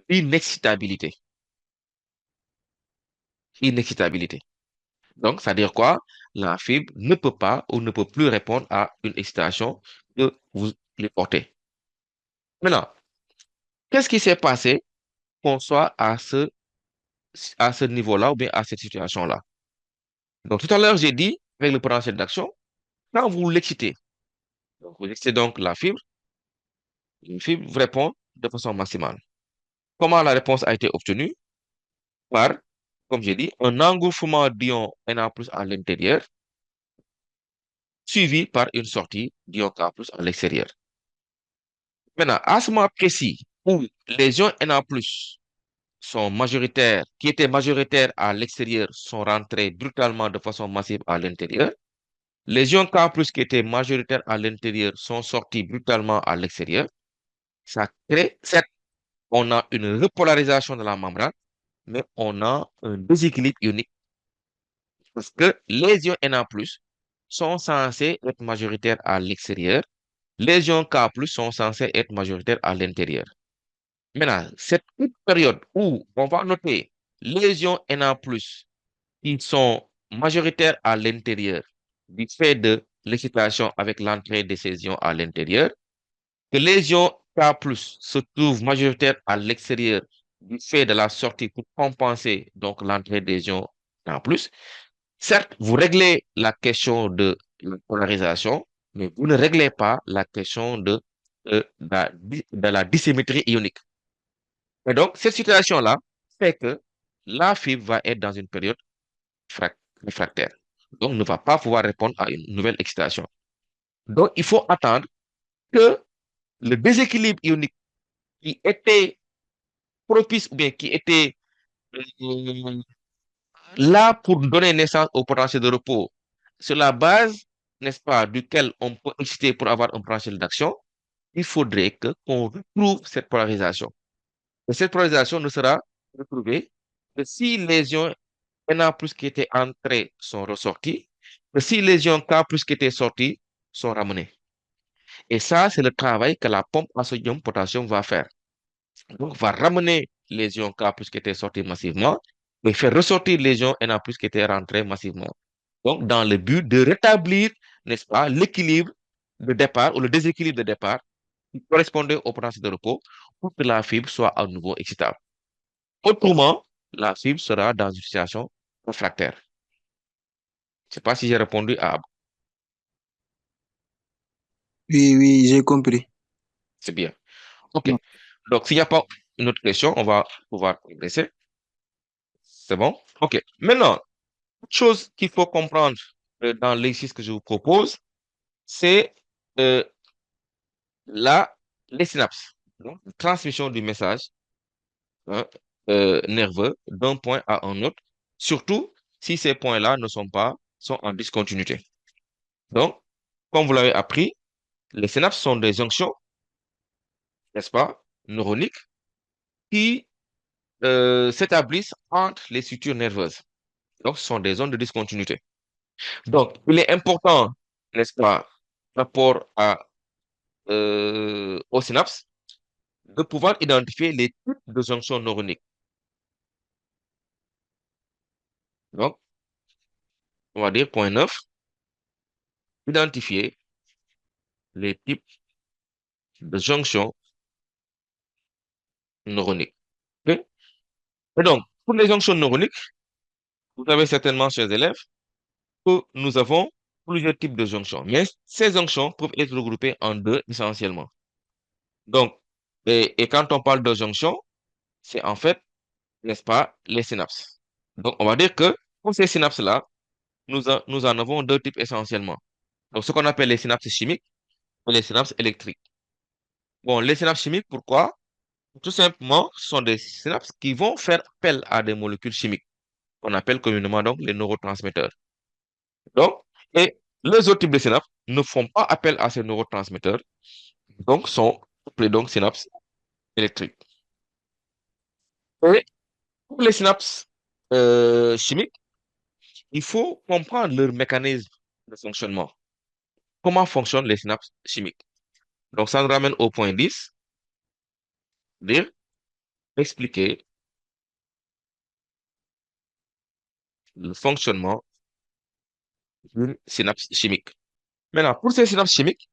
d'inexcitabilité. Inexcitabilité. Donc, ça veut dire quoi? La fibre ne peut pas ou ne peut plus répondre à une excitation que vous lui portez. Maintenant, qu'est-ce qui s'est passé qu'on soit à ce niveau-là ou bien à cette situation-là? Donc, tout à l'heure, j'ai dit, avec le potentiel d'action, quand vous l'excitez, donc vous excitez donc la fibre vous répond de façon maximale. Comment la réponse a été obtenue? Par, comme j'ai dit, un engouffrement d'ion Na+ à l'intérieur, suivi par une sortie d'ion K+ à l'extérieur. Maintenant, à ce moment précis où les ions Na+ sont majoritaires, qui étaient majoritaires à l'extérieur, sont rentrés brutalement de façon massive à l'intérieur, les ions K+, qui étaient majoritaires à l'intérieur, sont sortis brutalement à l'extérieur. Ça crée, certes, on a une repolarisation de la membrane, mais on a un déséquilibre ionique parce que les ions Na+ sont censés être majoritaires à l'extérieur. Les ions K+ sont censés être majoritaires à l'intérieur. Maintenant, cette période où on va noter les ions Na+, qui sont majoritaires à l'intérieur du fait de l'excitation avec l'entrée de ces ions à l'intérieur, que les ions K+ se trouvent majoritaires à l'extérieur du fait de la sortie pour compenser donc l'entrée des ions Na+. Certes, vous réglez la question de la polarisation, mais vous ne réglez pas la question de la dissymétrie ionique. Et donc, cette situation-là fait que la fibre va être dans une période réfractaire. Donc, ne va pas pouvoir répondre à une nouvelle excitation. Donc, il faut attendre que le déséquilibre ionique qui était propice ou bien qui était euh, là pour donner naissance au potentiel de repos, sur la base, n'est-ce pas, duquel on peut exciter pour avoir un potentiel d'action, il faudrait qu'on retrouve cette polarisation. Et cette polarisation ne sera retrouvée que si les ions Na+ qui étaient entrés sont ressortis, que si les ions K+ qui étaient sortis sont ramenés. Et ça, c'est le travail que la pompe à sodium-potassium va faire. Donc, va ramener les ions K+ qui étaient sortis massivement et faire ressortir les ions Na+ qui étaient rentrés massivement. Donc, dans le but de rétablir, n'est-ce pas, l'équilibre de départ ou le déséquilibre de départ qui correspondait au potentiel de repos pour que la fibre soit à nouveau excitable. Autrement, la fibre sera dans une situation réfractaire. Je ne sais pas si j'ai répondu à... Oui, oui, j'ai compris. C'est bien. OK. Donc, s'il n'y a pas une autre question, on va pouvoir progresser. C'est bon? OK. Maintenant, autre chose qu'il faut comprendre dans l'exercice que je vous propose, c'est euh, les synapses. Donc, la transmission du message, hein, nerveux d'un point à un autre, surtout si ces points-là ne sont en discontinuité. Donc, comme vous l'avez appris, les synapses sont des jonctions, n'est-ce pas, neuroniques, qui s'établissent entre les structures nerveuses. Donc, ce sont des zones de discontinuité. Donc, il est important, n'est-ce pas, par rapport aux synapses, de pouvoir identifier les types de jonctions neuroniques. Donc, on va dire point 9, identifier les types de jonctions neuroniques. OK? Et donc, pour les jonctions neuroniques, vous savez certainement, chers élèves, que nous avons plusieurs types de jonctions. Mais ces jonctions peuvent être regroupées en deux essentiellement. Donc, et quand on parle de jonctions, c'est en fait, n'est-ce pas, les synapses. Donc, on va dire que pour ces synapses-là, nous en avons deux types essentiellement. Donc, ce qu'on appelle les synapses chimiques et les synapses électriques. Bon, les synapses chimiques, pourquoi? Tout simplement, ce sont des synapses qui vont faire appel à des molécules chimiques, qu'on appelle communément donc les neurotransmetteurs. Donc, et les autres types de synapses ne font pas appel à ces neurotransmetteurs, donc sont appelés donc synapses électriques. Et pour les synapses chimiques, il faut comprendre leur mécanisme de fonctionnement. Comment fonctionnent les synapses chimiques? Donc, ça nous ramène au point 10, dire expliquer le fonctionnement d'une synapse chimique. Maintenant, pour ces synapses chimiques,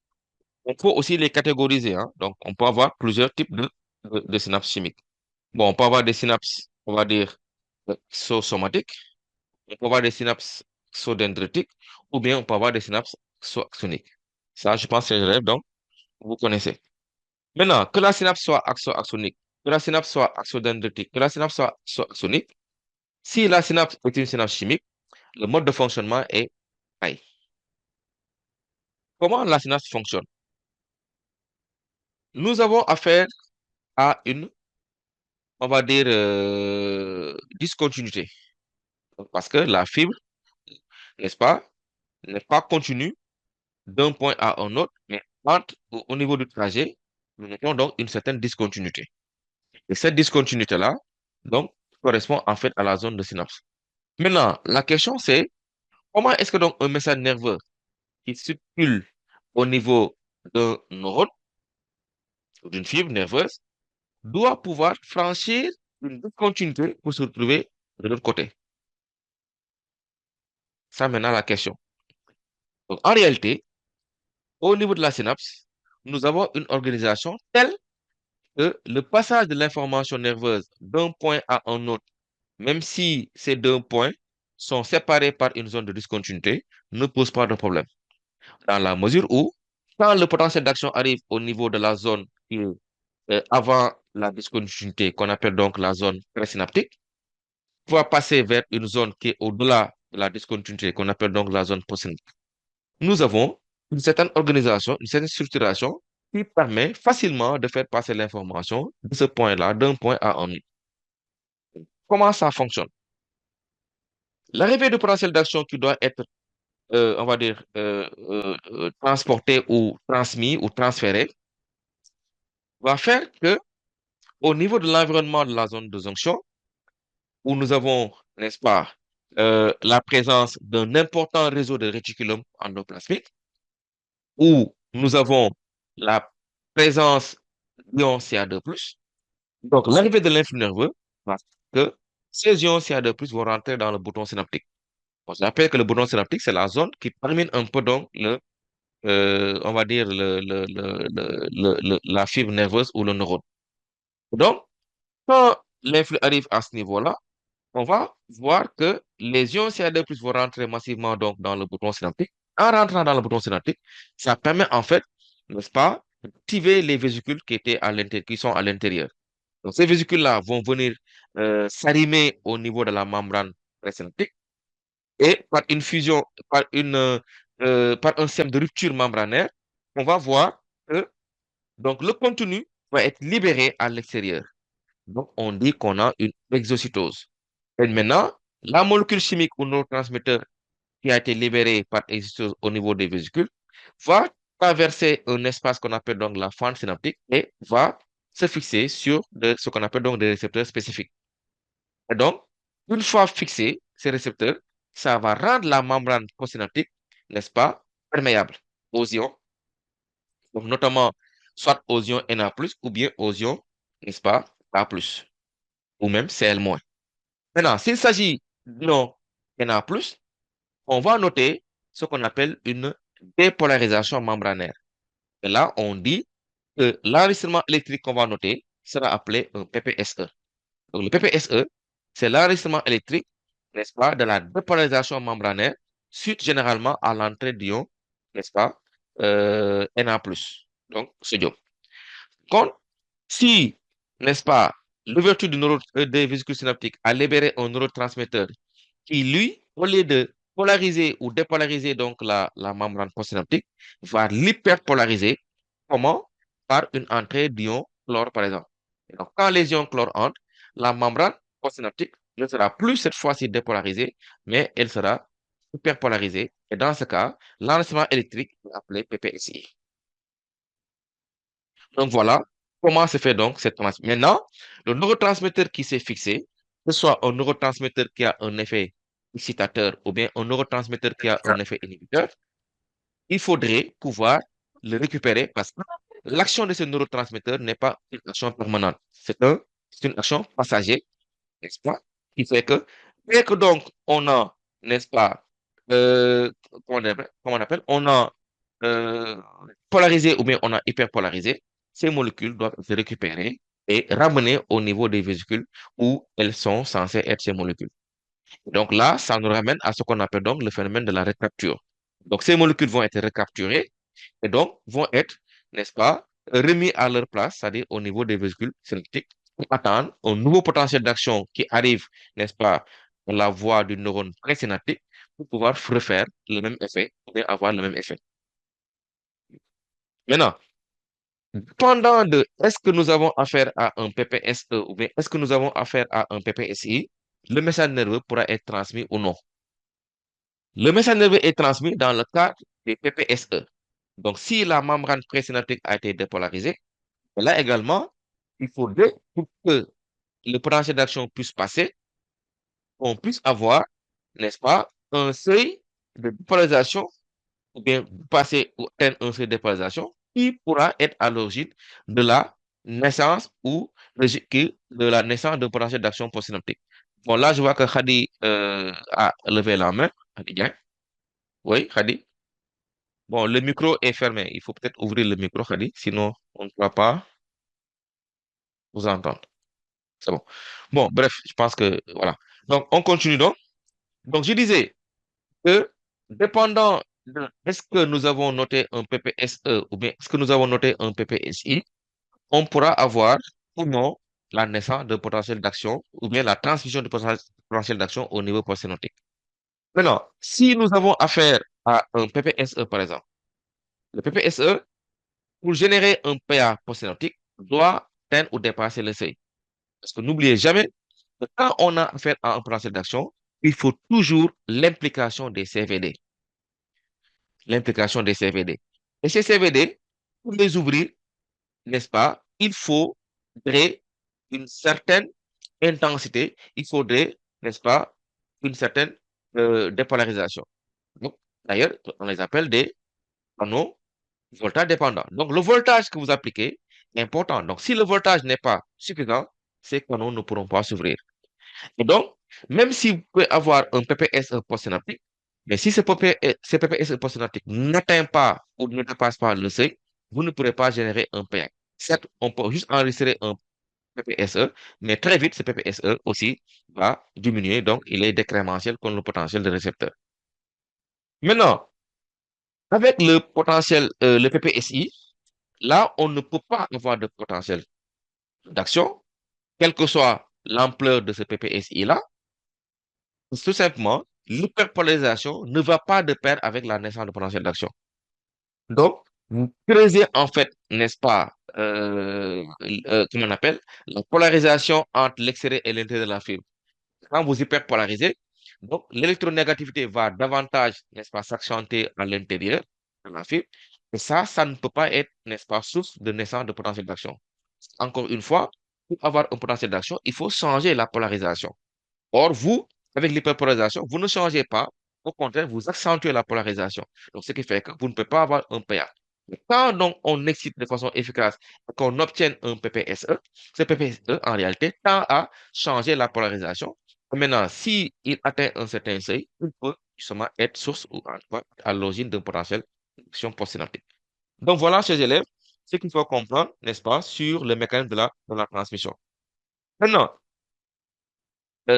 on peut aussi les catégoriser, hein. Donc, on peut avoir plusieurs types de synapses chimiques. Bon, on peut avoir des synapses, on va dire, exosomatiques, on peut avoir des synapses exodendritiques, ou bien on peut avoir des synapses exoaxoniques. Ça, je pense que je rêve, donc, vous connaissez. Maintenant, que la synapse soit axonique, que la synapse soit axodendritique, que la synapse soit axonique, si la synapse est une synapse chimique, le mode de fonctionnement est pareil. Comment la synapse fonctionne? Nous avons affaire à une, on va dire, discontinuité. Parce que la fibre, n'est-ce pas, n'est pas continue d'un point à un autre, mais au niveau du trajet, nous notons donc une certaine discontinuité. Et cette discontinuité-là, donc, correspond en fait à la zone de synapse. Maintenant, la question c'est, comment est-ce que donc un message nerveux qui circule au niveau d'un neurone ou d'une fibre nerveuse doit pouvoir franchir une discontinuité pour se retrouver de l'autre côté? Ça maintenant la question. Donc, en réalité, au niveau de la synapse, nous avons une organisation telle que le passage de l'information nerveuse d'un point à un autre, même si ces deux points sont séparés par une zone de discontinuité, ne pose pas de problème. Dans la mesure où, quand le potentiel d'action arrive au niveau de la zone qui est avant la discontinuité, qu'on appelle donc la zone présynaptique, va passer vers une zone qui est au-delà de la discontinuité, qu'on appelle donc la zone postsynaptique. Nous avons une certaine organisation, une certaine structuration qui permet facilement de faire passer l'information de ce point-là, d'un point à un autre. Comment ça fonctionne? L'arrivée du potentiel d'action qui doit être, on va dire, transporté ou transmis ou transféré va faire que, au niveau de l'environnement de la zone de jonction, où nous avons, n'est-ce pas, la présence d'un important réseau de réticulum endoplasmique, où nous avons la présence d'ions Ca2+. Donc, l'arrivée de l'influx nerveux va faire que ces ions Ca2+ vont rentrer dans le bouton synaptique. On rappelle que le bouton synaptique, c'est la zone qui termine un peu donc le on va dire, la fibre nerveuse ou le neurone. Donc, quand l'influx arrive à ce niveau-là, on va voir que les ions CA2+ vont rentrer massivement donc, dans le bouton synaptique. En rentrant dans le bouton synaptique, ça permet en fait, n'est-ce pas, d'activer les vésicules qui étaient à l'intérieur, qui sont à l'intérieur. Donc, ces vésicules-là vont venir s'arrimer au niveau de la membrane présynaptique et par une fusion, par un système de rupture membranaire, on va voir que donc, le contenu va être libéré à l'extérieur. Donc, on dit qu'on a une exocytose. Et maintenant, la molécule chimique ou neurotransmetteur qui a été libérée par exocytose au niveau des vésicules va traverser un espace qu'on appelle donc la fente synaptique et va se fixer sur ce qu'on appelle donc des récepteurs spécifiques. Et donc, une fois fixés, ces récepteurs, ça va rendre la membrane postsynaptique, n'est-ce pas, perméable aux ions, donc notamment soit aux ions Na+, ou bien aux ions, n'est-ce pas, A+, ou même Cl-. Maintenant, s'il s'agit d'ions Na+, on va noter ce qu'on appelle une dépolarisation membranaire. Et là, on dit que l'enregistrement électrique qu'on va noter sera appelé un PPSE. Donc, le PPSE, c'est l'enregistrement électrique, n'est-ce pas, de la dépolarisation membranaire suite généralement à l'entrée d'ions, n'est-ce pas, Na+, donc sodium. Quand, si, n'est-ce pas, l'ouverture des vésicules synaptiques a libéré un neurotransmetteur qui, lui, au lieu de polariser ou dépolariser donc la membrane postsynaptique, va l'hyperpolariser. Comment? Par une entrée d'ion chlore, par exemple. Et donc, quand les ions chlore entrent, la membrane postsynaptique ne sera plus cette fois-ci dépolarisée, mais elle sera hyperpolarisée. Et dans ce cas, l'enregistrement électrique est appelé PPSI. Donc voilà comment se fait donc cette transmission. Maintenant, le neurotransmetteur qui s'est fixé, que ce soit un neurotransmetteur qui a un effet excitateur ou bien un neurotransmetteur qui a un effet inhibiteur, il faudrait pouvoir le récupérer parce que l'action de ce neurotransmetteur n'est pas une action permanente. C'est une action passagère, n'est-ce pas? Qui fait que dès que donc on a, n'est-ce pas, comment on appelle, on a euh, polarisé ou bien on a hyperpolarisé, ces molécules doivent se récupérer et ramener au niveau des vésicules où elles sont censées être ces molécules. Donc là, ça nous ramène à ce qu'on appelle donc le phénomène de la recapture. Donc ces molécules vont être recapturées et donc vont être, n'est-ce pas, remis à leur place, c'est-à-dire au niveau des vésicules synaptiques, pour attendre un nouveau potentiel d'action qui arrive, n'est-ce pas, dans la voie du neurone présynaptique pour pouvoir refaire le même effet, ou bien avoir le même effet. Maintenant, dépendant de est-ce que nous avons affaire à un PPSE ou bien est-ce que nous avons affaire à un PPSI, le message nerveux pourra être transmis ou non. Le message nerveux est transmis dans le cadre des PPSE. Donc, si la membrane présynaptique a été dépolarisée, là également, il faudrait pour que le potentiel d'action puisse passer, on puisse avoir, n'est-ce pas, un seuil de dépolarisation ou bien passer ou atteindre un seuil de dépolarisation qui pourra être à l'origine de la naissance ou de la naissance d'un potentiel d'action postsynaptique. Bon, là, je vois que Khadi a levé la main. Khadi Diagne. Oui, Khadi. Bon, le micro est fermé. Il faut peut-être ouvrir le micro, Khadi, sinon on ne pourra pas vous entendre. C'est bon. Bon, bref, je pense que voilà. Donc, on continue donc. Donc, je disais que dépendant de est-ce que nous avons noté un PPSE ou bien est-ce que nous avons noté un PPSI, on pourra avoir ou non la naissance de potentiel d'action ou bien la transmission de potentiel d'action au niveau postsynaptique. Maintenant, si nous avons affaire à un PPSE, par exemple, le PPSE, pour générer un PA postsynaptique, doit atteindre ou dépasser le seuil. Parce que n'oubliez jamais que quand on a affaire à un potentiel d'action, il faut toujours l'implication des CVD. L'implication des CVD. Et ces CVD, pour les ouvrir, n'est-ce pas, il faudrait une certaine intensité, il faudrait, n'est-ce pas, une certaine dépolarisation. Donc, d'ailleurs, on les appelle des panneaux voltage dépendants. Donc, le voltage que vous appliquez est important. Donc, si le voltage n'est pas suffisant, ces canaux ne pourront pas s'ouvrir. Et donc, même si vous pouvez avoir un PPS postsynaptique, Mais si ce PPSE postsynaptique n'atteint pas ou ne dépasse pas le seuil, vous ne pourrez pas générer un PA. Certes, on peut juste enregistrer un PPSE, mais très vite, ce PPSE aussi va diminuer, donc il est décrémentiel comme le potentiel de récepteur. Maintenant, avec le potentiel, le PPSI, là, on ne peut pas avoir de potentiel d'action, quelle que soit l'ampleur de ce PPSI-là. Tout simplement, l'hyperpolarisation ne va pas de pair avec la naissance de potentiel d'action. Donc, vous creusez en fait, n'est-ce pas, comment on appelle, la polarisation entre l'extérieur et l'intérieur de la fibre. Quand vous hyperpolarisez, donc l'électronégativité va davantage, n'est-ce pas, s'accentuer à l'intérieur de la fibre. Et ça ne peut pas être, n'est-ce pas, source de naissance de potentiel d'action. Encore une fois, pour avoir un potentiel d'action, il faut changer la polarisation. Or, vous, avec l'hyperpolarisation, vous ne changez pas. Au contraire, vous accentuez la polarisation. Donc, ce qui fait que vous ne pouvez pas avoir un PA. Quand donc on excite de façon efficace et qu'on obtienne un PPSE, ce PPSE, en réalité, tend à changer la polarisation. Maintenant, s'il atteint un certain seuil, il peut justement être source ou en tout cas à l'origine d'un potentiel d'action postsynaptique. Donc, voilà, chers élèves, ce qu'il faut comprendre, n'est-ce pas, sur le mécanisme de la transmission. Maintenant,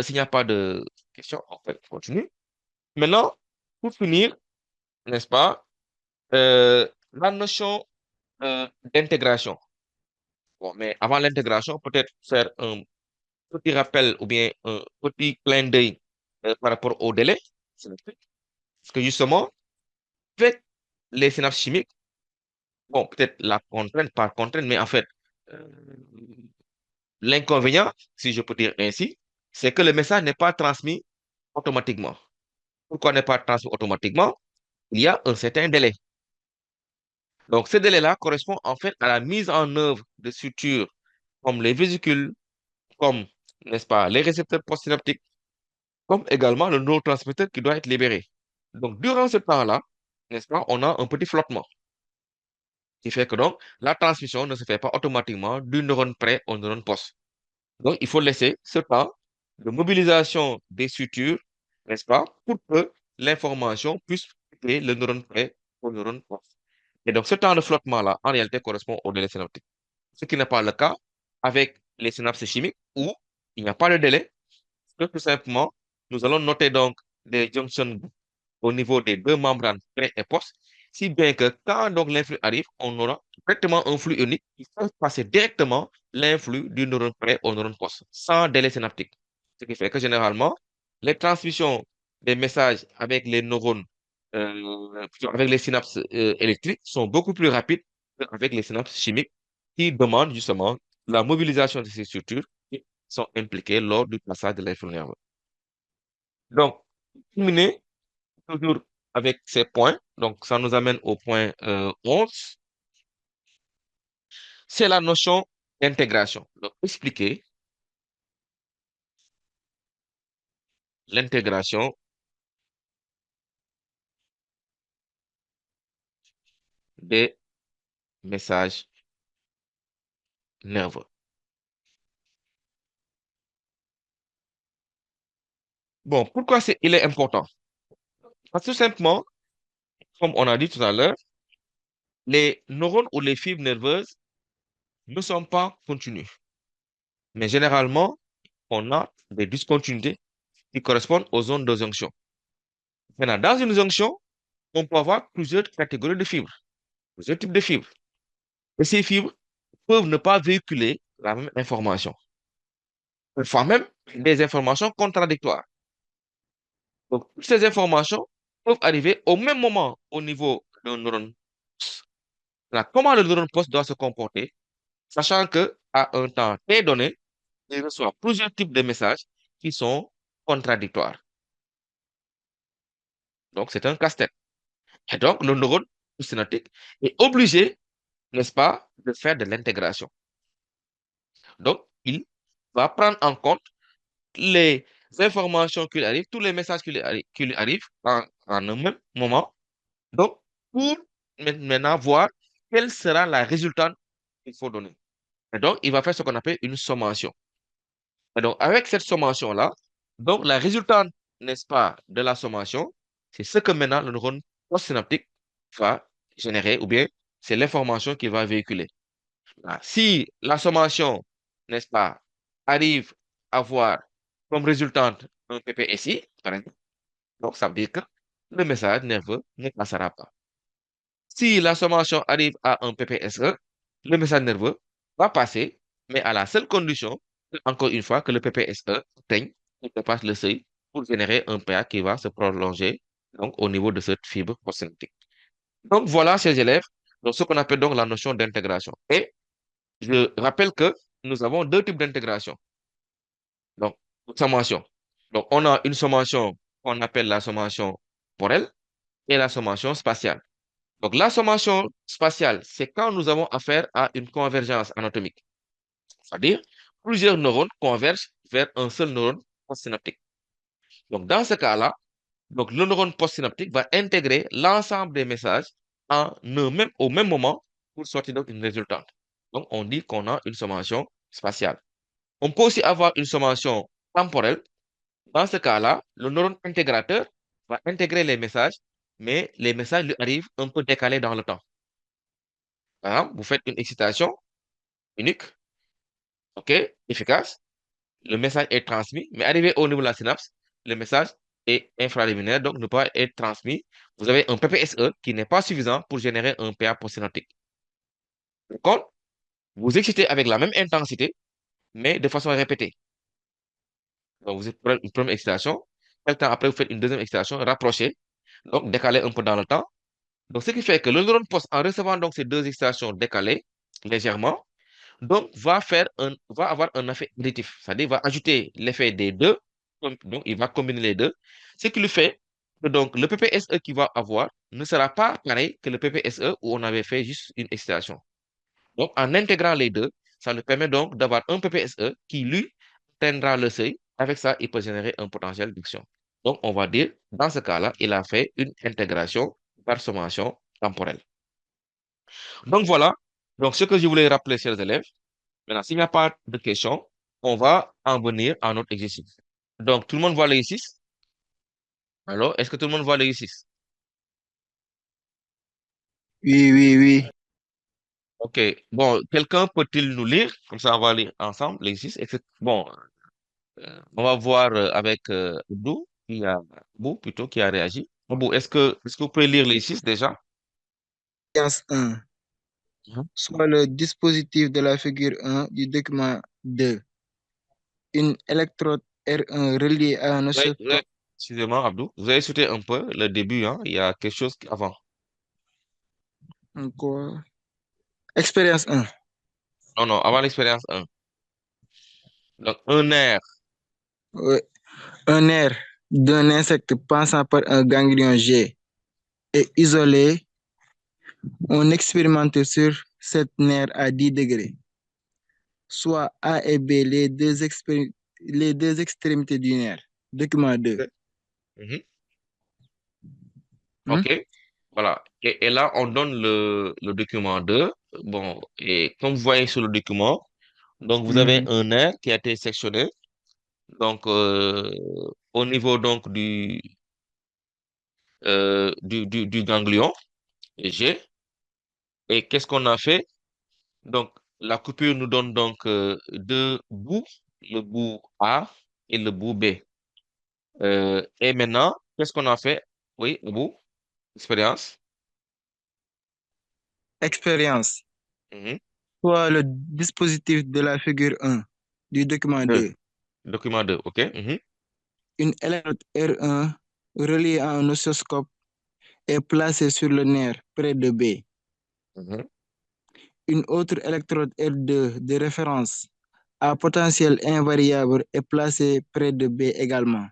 s'il n'y a pas de questions, en fait, on continue. Maintenant, pour finir, n'est-ce pas, la notion d'intégration. Bon, mais avant l'intégration, peut-être faire un petit rappel ou bien un petit clin d'œil par rapport au délai. Parce que justement, avec les synapses chimiques, bon, peut-être la contrainte par contrainte, mais en fait, euh, l'inconvénient, si je peux dire ainsi, c'est que le message n'est pas transmis automatiquement. Pourquoi n'est pas transmis automatiquement? Il y a un certain délai. Donc, ce délai-là correspond en fait à la mise en œuvre de structures comme les vésicules, comme, n'est-ce pas, les récepteurs postsynaptiques, comme également le neurotransmetteur qui doit être libéré. Donc, durant ce temps-là, n'est-ce pas, on a un petit flottement qui fait que donc la transmission ne se fait pas automatiquement du neurone près au neurone post. Donc, il faut laisser ce temps de mobilisation des sutures, n'est-ce pas, pour que l'information puisse quitter le neurone près au neurone post. Et donc, ce temps de flottement-là, en réalité, correspond au délai synaptique. Ce qui n'est pas le cas avec les synapses chimiques où il n'y a pas de délai. Tout simplement, nous allons noter donc des junctions au niveau des deux membranes pré et post, si bien que quand donc l'influx arrive, on aura directement un flux unique qui fait passer directement l'influx du neurone pré au neurone post, sans délai synaptique. Ce qui fait que généralement, les transmissions des messages avec les neurones, plutôt avec les synapses électriques sont beaucoup plus rapides qu'avec les synapses chimiques qui demandent justement la mobilisation de ces structures qui sont impliquées lors du passage de l'influx nerveux. Donc, terminé toujours avec ces points. Donc, ça nous amène au point 11. C'est la notion d'intégration. Donc, expliquer l'intégration des messages nerveux. Bon, pourquoi il est important? Parce que tout simplement, comme on a dit tout à l'heure, les neurones ou les fibres nerveuses ne sont pas continues. Mais généralement, on a des discontinuités qui correspondent aux zones de jonction. Maintenant, dans une jonction, on peut avoir plusieurs catégories de fibres, plusieurs types de fibres. Et ces fibres peuvent ne pas véhiculer la même information. Parfois même des informations contradictoires. Donc, toutes ces informations peuvent arriver au même moment au niveau d'un neurone. Là, comment le neurone poste doit se comporter, sachant que à un temps T donné, il reçoit plusieurs types de messages qui sont contradictoires. Donc, c'est un casse-tête. Et donc, le neurone synaptique est obligé, n'est-ce pas, de faire de l'intégration. Donc, il va prendre en compte les informations qui lui arrivent, tous les messages qui lui arrivent en un même moment. Donc, pour maintenant voir quelle sera la résultante qu'il faut donner. Et donc, il va faire ce qu'on appelle une sommation. Et donc, avec cette sommation-là, donc la résultante, n'est-ce pas, de la sommation c'est ce que maintenant le neurone postsynaptique va générer ou bien c'est l'information qu'il va véhiculer. Ah, si la sommation, n'est-ce pas, arrive à avoir comme résultante un PPSI, par exemple, donc ça veut dire que le message nerveux ne passera pas. Si la sommation arrive à un PPSE, le message nerveux va passer, mais à la seule condition, encore une fois, que le PPSE atteigne ou dépasse le seuil pour générer un PA qui va se prolonger donc, au niveau de cette fibre postsynaptique. Donc voilà, chers élèves, donc, ce qu'on appelle donc la notion d'intégration. Et je rappelle que nous avons deux types d'intégration. Donc, sommation. Donc, on a une sommation qu'on appelle la sommation temporelle et la sommation spatiale. Donc, la sommation spatiale, c'est quand nous avons affaire à une convergence anatomique. C'est-à-dire, plusieurs neurones convergent vers un seul neurone postsynaptique. Donc, dans ce cas-là, donc, le neurone postsynaptique va intégrer l'ensemble des messages au même moment pour sortir donc une résultante. Donc, on dit qu'on a une sommation spatiale. On peut aussi avoir une sommation temporelle. Dans ce cas-là, le neurone intégrateur va intégrer les messages, mais les messages lui arrivent un peu décalés dans le temps. Par exemple, vous faites une excitation unique, OK, efficace, le message est transmis, mais arrivé au niveau de la synapse, le message est infraliminaire, donc ne peut pas être transmis. Vous avez un PPSE qui n'est pas suffisant pour générer un PA postsynaptique. Par contre, vous excitez avec la même intensité, mais de façon répétée. Donc, vous faites une première excitation, quelques temps après, vous faites une deuxième excitation rapprochée, donc décalée un peu dans le temps. Donc, ce qui fait que le neurone post, en recevant donc ces deux excitations décalées légèrement, donc va avoir un effet additif, c'est-à-dire va ajouter l'effet des deux, donc il va combiner les deux, ce qui lui fait que donc le PPSE qu'il va avoir ne sera pas pareil que le PPSE où on avait fait juste une excitation. Donc, en intégrant les deux, ça lui permet donc d'avoir un PPSE qui, lui, atteindra le seuil. Avec ça, il peut générer un potentiel d'action. Donc, on va dire, dans ce cas-là, il a fait une intégration par sommation temporelle. Donc, voilà. Donc, ce que je voulais rappeler, chers élèves. Maintenant, s'il n'y a pas de questions, on va en venir à notre exercice. Donc, tout le monde voit l'exercice? Alors, est-ce que tout le monde voit l'exercice? Oui, oui, oui. OK. Bon, quelqu'un peut-il nous lire? Comme ça, on va lire ensemble l'exercice. Bon, on va voir avec Abou plutôt, qui a réagi. Abou, est-ce que vous pouvez lire l'exercice déjà? Séance 1. Mhm. Soit le dispositif de la figure 1 du document 2. Une électrode R1 reliée à un oscilloscope. Excusez-moi, Abdou. Vous avez sauté un peu le début, hein? Il y a quelque chose avant. Encore. Expérience 1. Non, non, avant l'expérience 1. Donc, un air. Ouais. Un nerf d'un insecte passant par un ganglion G est isolé. On expérimente sur cette nerf à 10 degrés, soit A et B, les deux extrémités du nerf. Document 2. Mhm. Hmm? OK. Voilà. Et là, on donne le document 2. Bon, et comme vous voyez sur le document, donc vous avez Mhm. un air qui a été sectionné. Donc, au niveau donc du ganglion G. Et qu'est-ce qu'on a fait? Donc, la coupure nous donne donc deux bouts, le bout A et le bout B. Et maintenant, qu'est-ce qu'on a fait? Oui, au bout, expérience. Expérience. Mhm. Soit le dispositif de la figure 1 du document Deux. 2. Document 2, OK? Mhm. Une électrode R1 reliée à un oscilloscope est placée sur le nerf près de B. Mhm. Une autre électrode R2 de référence à potentiel invariable est placée près de B également.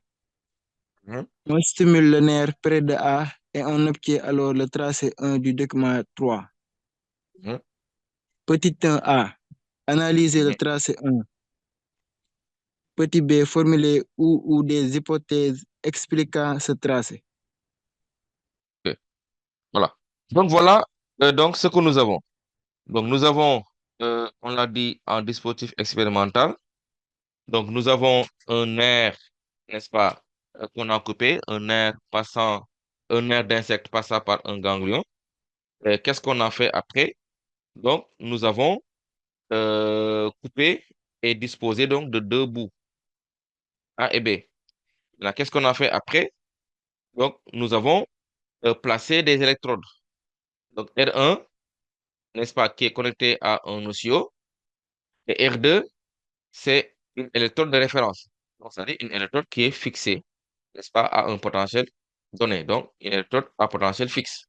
Mhm. On stimule le nerf près de A et on obtient alors le tracé 1 du document 3. Mhm. Petit 1A, analyser le Mhm. tracé 1. Petit B, formuler ou des hypothèses expliquant ce tracé. OK. Voilà. Donc, voilà donc ce que nous avons. Donc, nous avons, on l'a dit, un dispositif expérimental. Donc, nous avons un nerf, n'est-ce pas, qu'on a coupé, un nerf passant un nerf d'insecte passant par un ganglion. Et qu'est-ce qu'on a fait après? Donc, nous avons coupé et disposé donc de deux bouts, A et B. Maintenant, qu'est-ce qu'on a fait après? Donc, nous avons placé des électrodes. Donc, R1, n'est-ce pas, qui est connecté à un noyau, et R2, c'est une électrode de référence. Donc, c'est-à-dire une électrode qui est fixée, n'est-ce pas, à un potentiel donné. Donc, une électrode à potentiel fixe.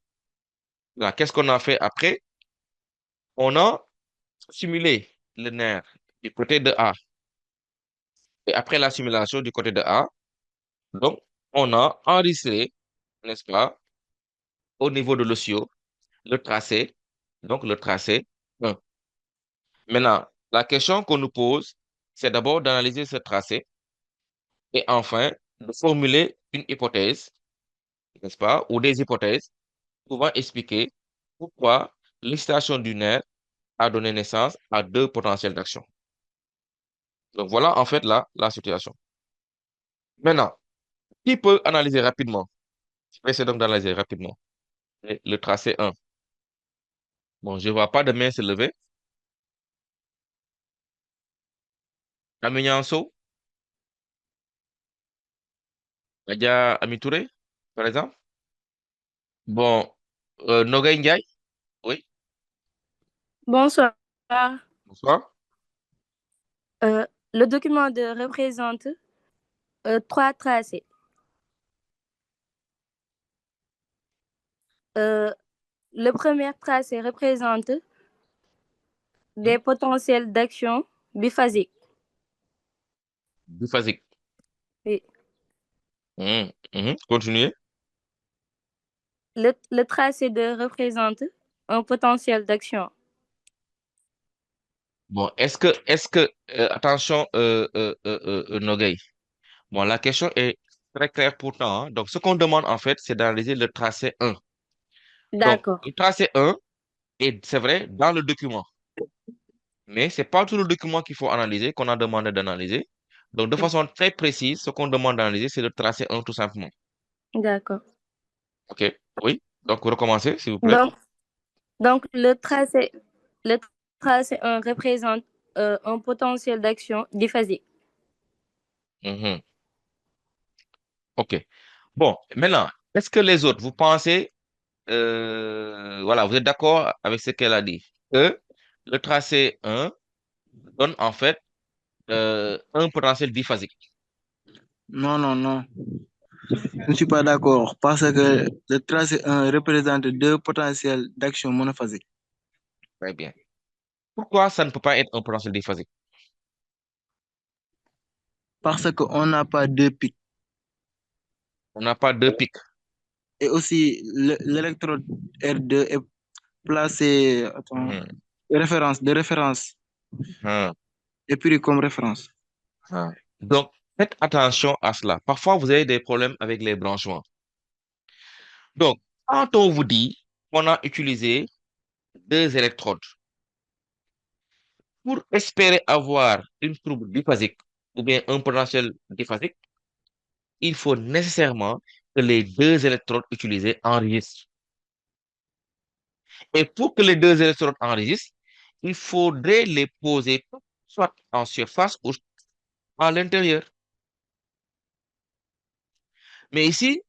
Là, qu'est-ce qu'on a fait après? On a simulé le nerf du côté de A. Et après la simulation du côté de A, donc, on a enregistré, n'est-ce pas, au niveau de l'osseo, le tracé, donc le tracé 1. Maintenant, la question qu'on nous pose, c'est d'abord d'analyser ce tracé et enfin de formuler une hypothèse, n'est-ce pas, ou des hypothèses pouvant expliquer pourquoi l'excitation du nerf a donné naissance à deux potentiels d'action. Donc voilà en fait la situation. Maintenant, qui peut analyser rapidement? Je vais essayer donc d'analyser rapidement le tracé 1. Bon, je ne vois pas de main se lever. Amignon Nadia Amitouré, par exemple. Bon, Nogay Ndiaye, oui, Bonsoir. bonsoir. Le document représente trois tracés. Euh, le premier tracé représente Hmm, des potentiels d'action biphasiques. biphasique. Oui. Continuez. Le tracé 2 représente un potentiel d'action. Bon, attention, Nogay. Bon, la question est très claire pourtant, hein. Donc, ce qu'on demande en fait, c'est d'analyser le tracé 1. Donc, D'accord, le tracé 1 est, c'est vrai, dans le document. Mais ce n'est pas tout le document qu'il faut analyser, qu'on a demandé d'analyser. Donc, de façon très précise, ce qu'on demande d'analyser, c'est le tracé 1 tout simplement. d'accord. OK? Oui. Donc, recommencez, s'il vous plaît. Donc, donc le tracé 1 représente un potentiel d'action diphasique. Mhm. OK. Bon, maintenant, est-ce que les autres, vous pensez, voilà, vous êtes d'accord avec ce qu'elle a dit, que le tracé 1 donne en fait un potentiel biphasique. Non, non, non. Je ne suis pas d'accord parce que le tracé 1 représente deux potentiels d'action monophasique. Très bien. Pourquoi ça ne peut pas être un potentiel diphasique? Parce qu'on n'a pas deux pics. On n'a pas deux pics. Et aussi, l'électrode R2 est placé, attends, Mhm. de référence, Ah, est pris comme référence. ah. Donc, faites attention à cela. Parfois, vous avez des problèmes avec les branchements. Donc, quand on vous dit qu'on a utilisé deux électrodes pour espérer avoir une trouble biphasique ou bien un potentiel diphasique, il faut nécessairement que les deux électrodes utilisées enregistrent. Et pour que les deux électrodes enregistrent, il faudrait les poser soit en surface ou à l'intérieur. Mais ici,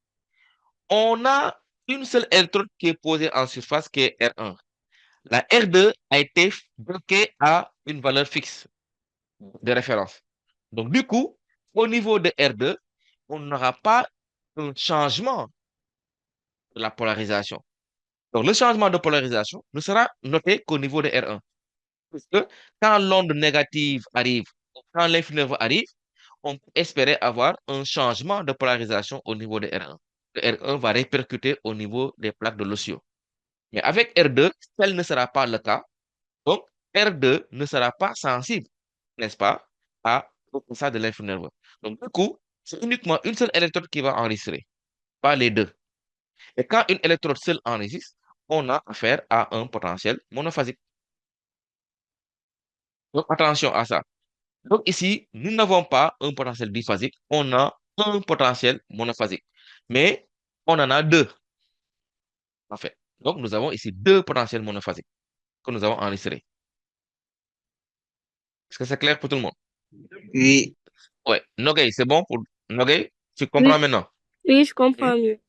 on a une seule électrode qui est posée en surface, qui est R1. La R2 a été bloquée à une valeur fixe de référence. Donc, du coup, au niveau de R2, on n'aura pas un changement de la polarisation. Donc, le changement de polarisation ne sera noté qu'au niveau de R1. Parce que quand l'onde négative arrive, quand l'infini arrive, on peut espérer avoir un changement de polarisation au niveau de R1. Le R1 va répercuter au niveau des plaques de l'osseo. Mais avec R2, tel ne sera pas le cas. Donc, R2 ne sera pas sensible, n'est-ce pas, au passage de l'infini nerveux. Donc, du coup, c'est uniquement une seule électrode qui va enregistrer, pas les deux. Et quand une électrode seule enregistre, on a affaire à un potentiel monophasique. Donc, attention à ça. Donc ici, nous n'avons pas un potentiel biphasique, on a un potentiel monophasique. Mais on en a deux. en fait. Donc, nous avons ici deux potentiels monophasiques que nous avons enregistrés. Est-ce que c'est clair pour tout le monde? Oui, Ouais. Nogay, c'est bon pour Nogay? Tu comprends Oui, maintenant? oui, je Hmm? comprends mieux.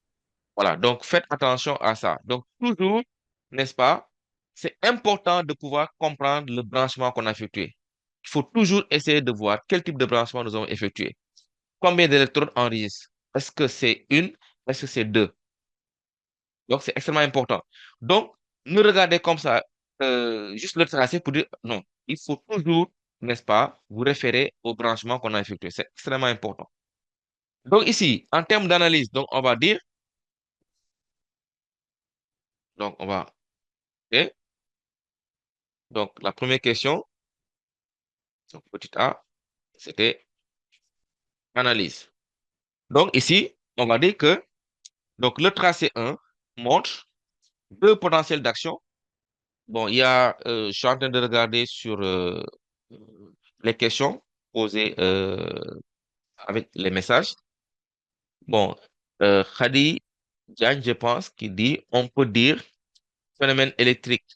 Voilà. Donc, faites attention à ça. Donc, toujours, n'est-ce pas? C'est important de pouvoir comprendre le branchement qu'on a effectué. Il faut toujours essayer de voir quel type de branchement nous avons effectué. Combien d'électrodes enregistrent? Est-ce que c'est une? Est-ce que c'est deux? Donc, c'est extrêmement important. Donc, ne regardez comme ça juste le tracé pour dire non. Il faut toujours, n'est-ce pas, vous référer au branchement qu'on a effectué. C'est extrêmement important. Donc, ici, en termes d'analyse, donc, on va dire, donc, on va, ok. Donc, la première question, donc, petit a, c'était analyse. Donc, ici, on va dire que donc, le tracé 1 montre deux potentiels d'action. Bon, il y a, je suis en train de regarder sur les questions posées avec les messages. Bon, Khadi Diagne, je pense, qui dit, on peut dire phénomène électrique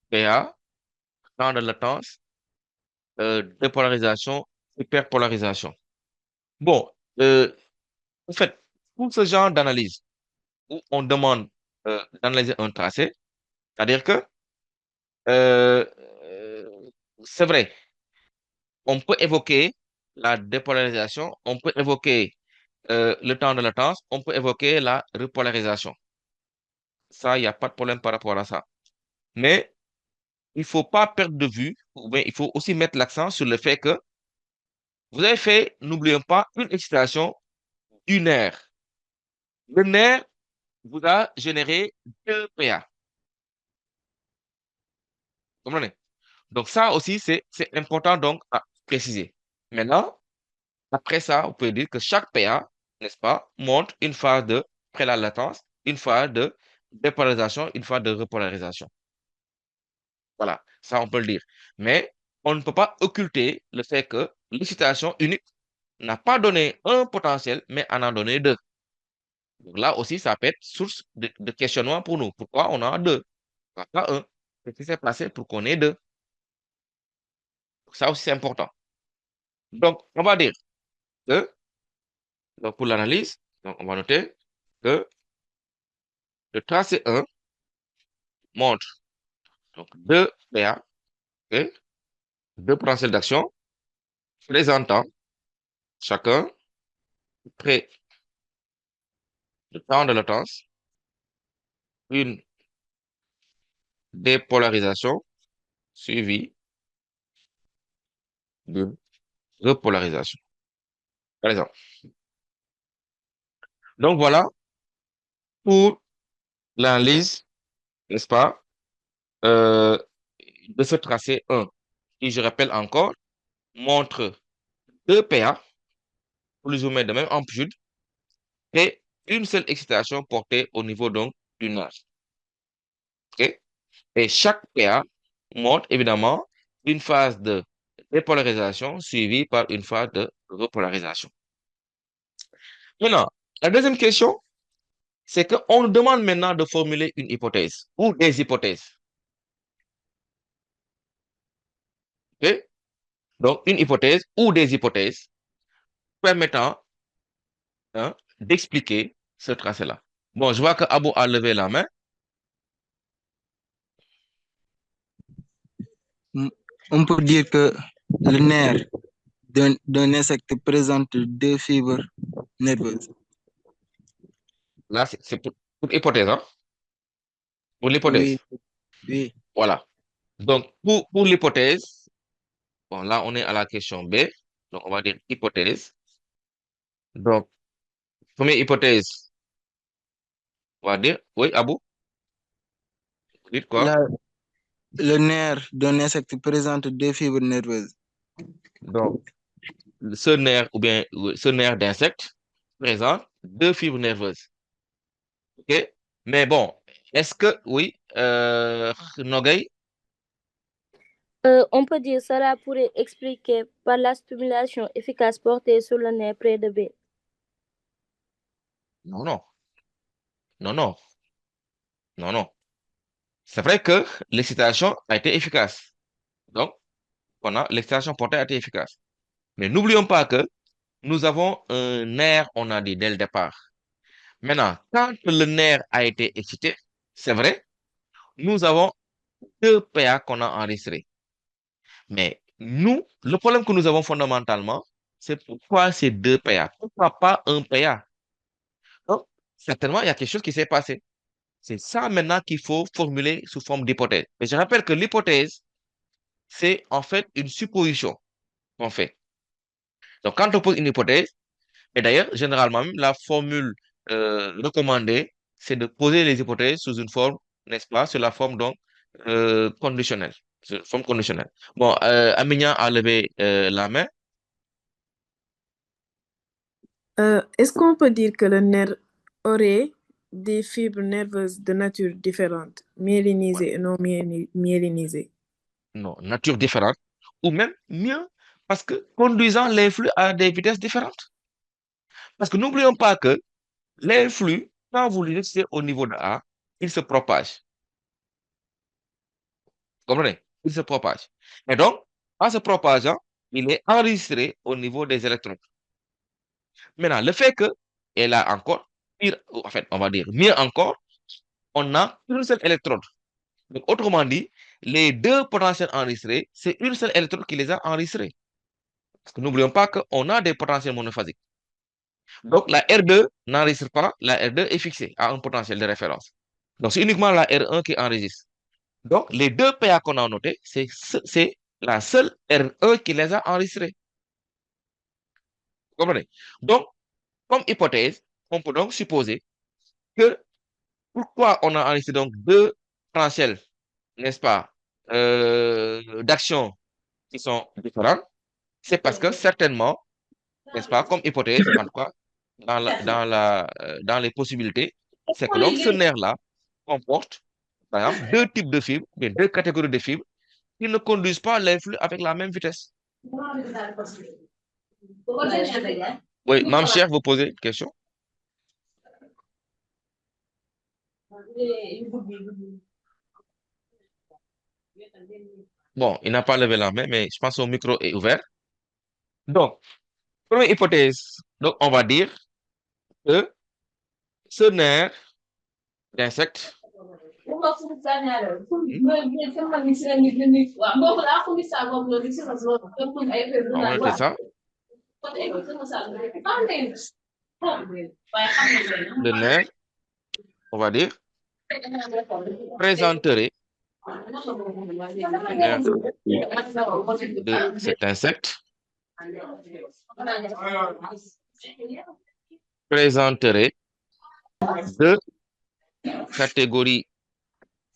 PA, temps de latence, dépolarisation, hyperpolarisation. Bon, en fait, pour ce genre d'analyse, où on demande d'analyser un tracé, c'est-à-dire que euh, euh, c'est vrai, on peut évoquer la dépolarisation, on peut évoquer le temps de latence, on peut évoquer la repolarisation. Ça, il n'y a pas de problème par rapport à ça. Mais il ne faut pas perdre de vue, ou bien il faut aussi mettre l'accent sur le fait que vous avez fait, n'oublions pas, une excitation du nerf. Le nerf vous a généré 2 PA. Vous comprenez? Donc ça aussi, c'est important donc à préciser. Maintenant, après ça, vous pouvez dire que chaque PA, n'est-ce pas, montre une phase de pré-latence, une phase de dépolarisation, une phase de repolarisation. Voilà, ça on peut le dire. Mais on ne peut pas occulter le fait que l'excitation unique n'a pas donné un potentiel, mais en a donné deux. Donc là aussi, ça peut être source de questionnement pour nous. Pourquoi on en a deux? Pourquoi pas un? Qu'est-ce qui s'est passé pour qu'on ait deux? Donc ça aussi, c'est important. Donc, on va dire que, donc pour l'analyse, donc on va noter que le tracé 1 montre donc deux PA, ok, deux potentiels d'action présentant chacun près de temps de latence, une dépolarisation suivie d'une repolarisation. Par exemple. Donc voilà pour l'analyse, n'est-ce pas, euh, de ce tracé 1, qui, je rappelle encore, montre deux PA, plus ou moins de même amplitude, et une seule excitation portée au niveau donc du nerf. Ok. Et chaque PA montre évidemment une phase de dépolarisation suivie par une phase de repolarisation. Maintenant, la deuxième question, c'est qu'on nous demande maintenant de formuler une hypothèse ou des hypothèses. Ok. Donc, une hypothèse ou des hypothèses permettant, hein, d'expliquer ce tracé-là. Bon, je vois que Abou a levé la main. on peut dire que le nerf d'un insecte présente deux fibres nerveuses. Là, c'est pour hypothèse, hein? Pour l'hypothèse. Oui, oui. Voilà. Donc, pour l'hypothèse, bon, là, on est à la question B. Donc, on va dire hypothèse. Donc, première hypothèse, on va dire, oui, Abou, dites quoi? Le nerf d'un insecte présente deux fibres nerveuses. Donc, ce nerf ou bien ce nerf d'insecte présente deux fibres nerveuses. OK? Mais bon, est-ce que, oui, Nogay, On peut dire cela pourrait expliquer par la stimulation efficace portée sur le nerf près de B. non, non, non, non. Non, non. C'est vrai que l'excitation a été efficace. Donc, l'excitation portée a été efficace. Mais n'oublions pas que nous avons un nerf, on a dit dès le départ. Maintenant, quand le nerf a été excité, c'est vrai, nous avons deux PA qu'on a enregistrés. Mais nous, le problème que nous avons fondamentalement, c'est pourquoi ces deux PA? Pourquoi pas un PA? Donc, certainement, il y a quelque chose qui s'est passé. C'est ça maintenant qu'il faut formuler sous forme d'hypothèse. Et je rappelle que l'hypothèse, c'est en fait une supposition qu'on fait. Donc, quand on pose une hypothèse, et d'ailleurs, généralement, même la formule recommandée, c'est de poser les hypothèses sous une forme, n'est-ce pas, sur la forme donc conditionnelle. Sur forme conditionnelle. Bon, Aminia a levé la main. Est-ce qu'on peut dire que le nerf aurait des fibres nerveuses de nature différente, myélinisées et non myélinisées? Non, nature différente, ou même mieux, parce que conduisant l'influx à des vitesses différentes. Parce que n'oublions pas que l'influx, quand vous l'exercez au niveau de A, il se propage. Vous comprenez? Il se propage. Et donc, en se propageant, il est enregistré au niveau des électrons. Maintenant, le fait que, et là encore, pire, en fait, on va dire mieux encore, on a une seule électrode. Donc, autrement dit, les deux potentiels enregistrés, c'est une seule électrode qui les a enregistrés. Parce que n'oublions pas qu'on a des potentiels monophasiques. Donc, la R2 n'enregistre pas, la R2 est fixée à un potentiel de référence. Donc, c'est uniquement la R1 qui enregistre. Donc, les deux PA qu'on a notés, c'est la seule R1 qui les a enregistrés. Vous comprenez? Donc, comme hypothèse, on peut donc supposer que pourquoi on a enregistré donc deux potentiels, n'est-ce pas, d'action qui sont différents, c'est parce que certainement, n'est-ce pas, comme hypothèse, en tout cas, dans les possibilités, c'est que donc ce nerf-là comporte, par exemple, deux types de fibres, bien deux catégories de fibres qui ne conduisent pas l'influx avec la même vitesse. Oui, Mme Cheikh, vous posez une question? Bon, il n'a pas levé la main, mais je pense que son micro est ouvert. Donc, première hypothèse, donc on va dire que ce nerf d'insecte on va noter ça. Le nerf, on va dire, présenterait le nerf de cet insecte présenterait deux catégories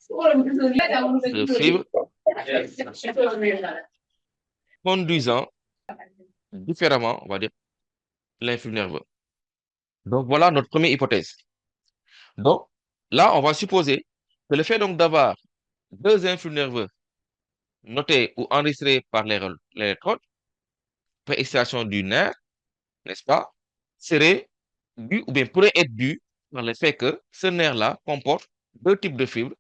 de fibres conduisant différemment, on va dire, l'influx nerveux. Donc, voilà notre première hypothèse. Donc, là, on va supposer que le fait donc d'avoir deux influx nerveux notés ou enregistrés par l'électrode, par extraction du nerf, n'est-ce pas, serait dû ou bien pourrait être dû par le fait que ce nerf-là comporte deux types de fibres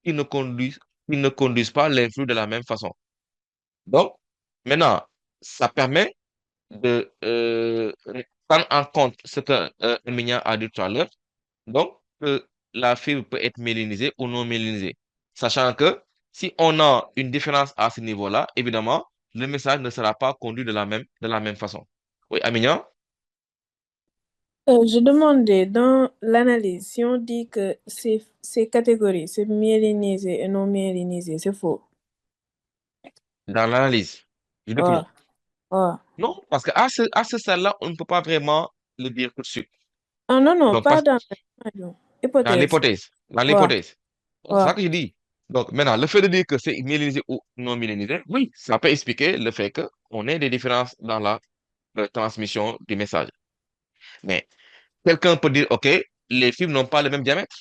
qui ne conduisent pas l'influx de la même façon. Donc, maintenant, ça permet de prendre en compte ce que Emilia a dit tout à l'heure. Donc, que la fibre peut être myélinisée ou non myélinisée. Sachant que si on a une différence à ce niveau-là, évidemment, le message ne sera pas conduit de la même façon. Oui, Aminia? Je demandais, dans l'analyse, si on dit que ces catégories, c'est myélinisé et non myélinisé, c'est faux. Dans l'analyse du document. Ouais. Non, parce qu'à ce stade-là, on ne peut pas vraiment le dire tout de suite. Ah non, Donc, pas dans l'hypothèse. dans l'hypothèse. Dans l'hypothèse. C'est ça que je dis. Donc, maintenant, le fait de dire que c'est myélinisé ou non myélinisé, oui, ça peut expliquer le fait qu'on ait des différences dans la transmission du message. Mais quelqu'un peut dire, OK, les fibres n'ont pas le même diamètre.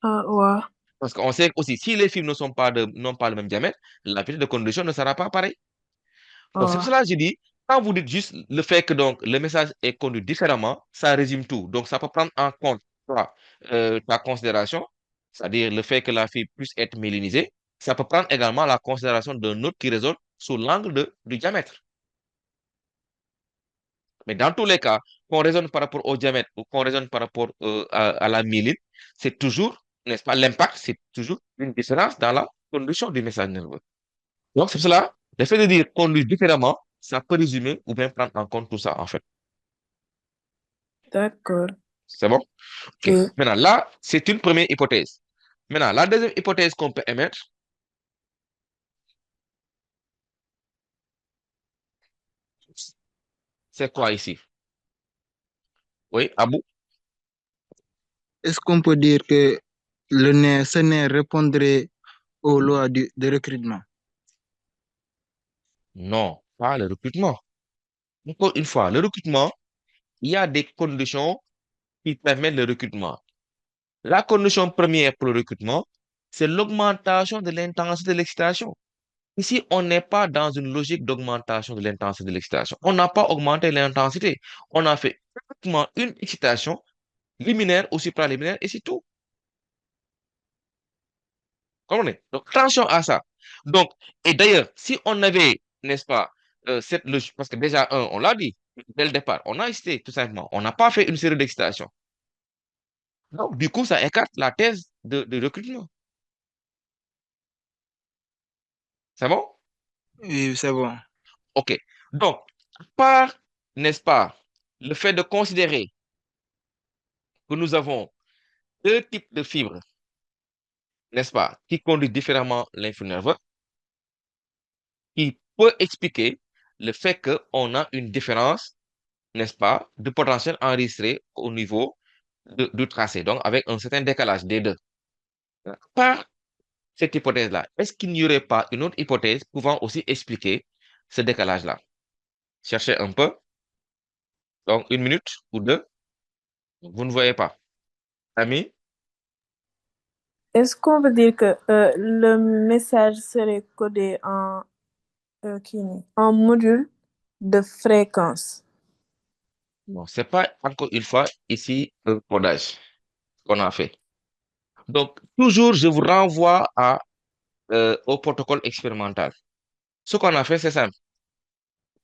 Ah, ouais. Parce qu'on sait aussi, si les fibres n'ont pas le même diamètre, la vitesse de conduction ne sera pas pareille. Donc, c'est pour cela que je dis, quand vous dites juste le fait que donc, le message est conduit différemment, ça résume tout. Donc, ça peut prendre en compte ta considération, c'est-à-dire le fait que la fibre puisse être myélinisée, ça peut prendre également la considération d'un nœud qui résonne sous l'angle du diamètre. Mais dans tous les cas, qu'on raisonne par rapport au diamètre ou qu'on raisonne par rapport à la myéline, c'est toujours, n'est-ce pas, l'impact, c'est toujours une différence dans la conduction du message nerveux. Donc, c'est pour cela, le fait de dire conduire différemment, ça peut résumer ou bien prendre en compte tout ça, en fait. D'accord. C'est bon? OK. Oui. Maintenant, là, c'est une première hypothèse. Maintenant, la deuxième hypothèse qu'on peut émettre, c'est quoi ici? Oui, Abou? Est-ce qu'on peut dire que ce nerf répondrait aux lois de recrutement? Non, pas le recrutement. Encore une fois, le recrutement, il y a des conditions qui permettent le recrutement. La condition première pour le recrutement, c'est l'augmentation de l'intensité de l'excitation. Ici, on n'est pas dans une logique d'augmentation de l'intensité de l'excitation. On n'a pas augmenté l'intensité. On a fait uniquement une excitation liminaire ou supraliminaire et c'est tout. Comprenez? Donc, attention à ça. Donc, et d'ailleurs, si on avait, n'est-ce pas, cette logique, parce que déjà, on l'a dit dès le départ, on a excité tout simplement. On n'a pas fait une série d'excitations. Donc, du coup, ça écarte la thèse de recrutement. C'est bon? Oui, c'est bon. OK. Donc, par, n'est-ce pas, le fait de considérer que nous avons deux types de fibres, n'est-ce pas, qui conduisent différemment l'influx nerveux, qui peut expliquer le fait qu'on a une différence, n'est-ce pas, de potentiel enregistré au niveau du tracé, donc avec un certain décalage des deux. Par cette hypothèse-là, est-ce qu'il n'y aurait pas une autre hypothèse pouvant aussi expliquer ce décalage-là? Cherchez un peu, donc une minute ou deux, vous ne voyez pas. Ami? Est-ce qu'on veut dire que le message serait codé en module de fréquence? Bon, c'est pas encore une fois ici un codage qu'on a fait. Donc, toujours, je vous renvoie au protocole expérimental. Ce qu'on a fait, c'est simple.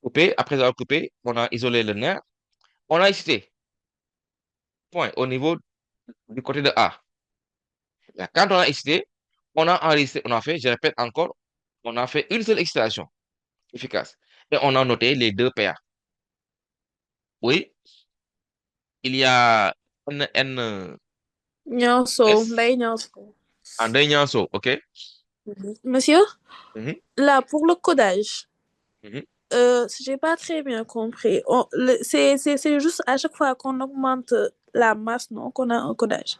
Coupé, après avoir coupé, on a isolé le nerf, on a excité. Point. Au niveau du côté de A. Là, quand on a excité, on a enregistré, on a fait, je répète encore, on a fait une seule excitation efficace. Et on a noté les deux PA. Oui, il y a N, Nyonso, S Ndeye Nyonso. en deux Nianso, OK? Monsieur, Mhm, là, pour le codage, mhm. j'ai pas très bien compris. C'est juste à chaque fois qu'on augmente la masse, non, qu'on a un codage.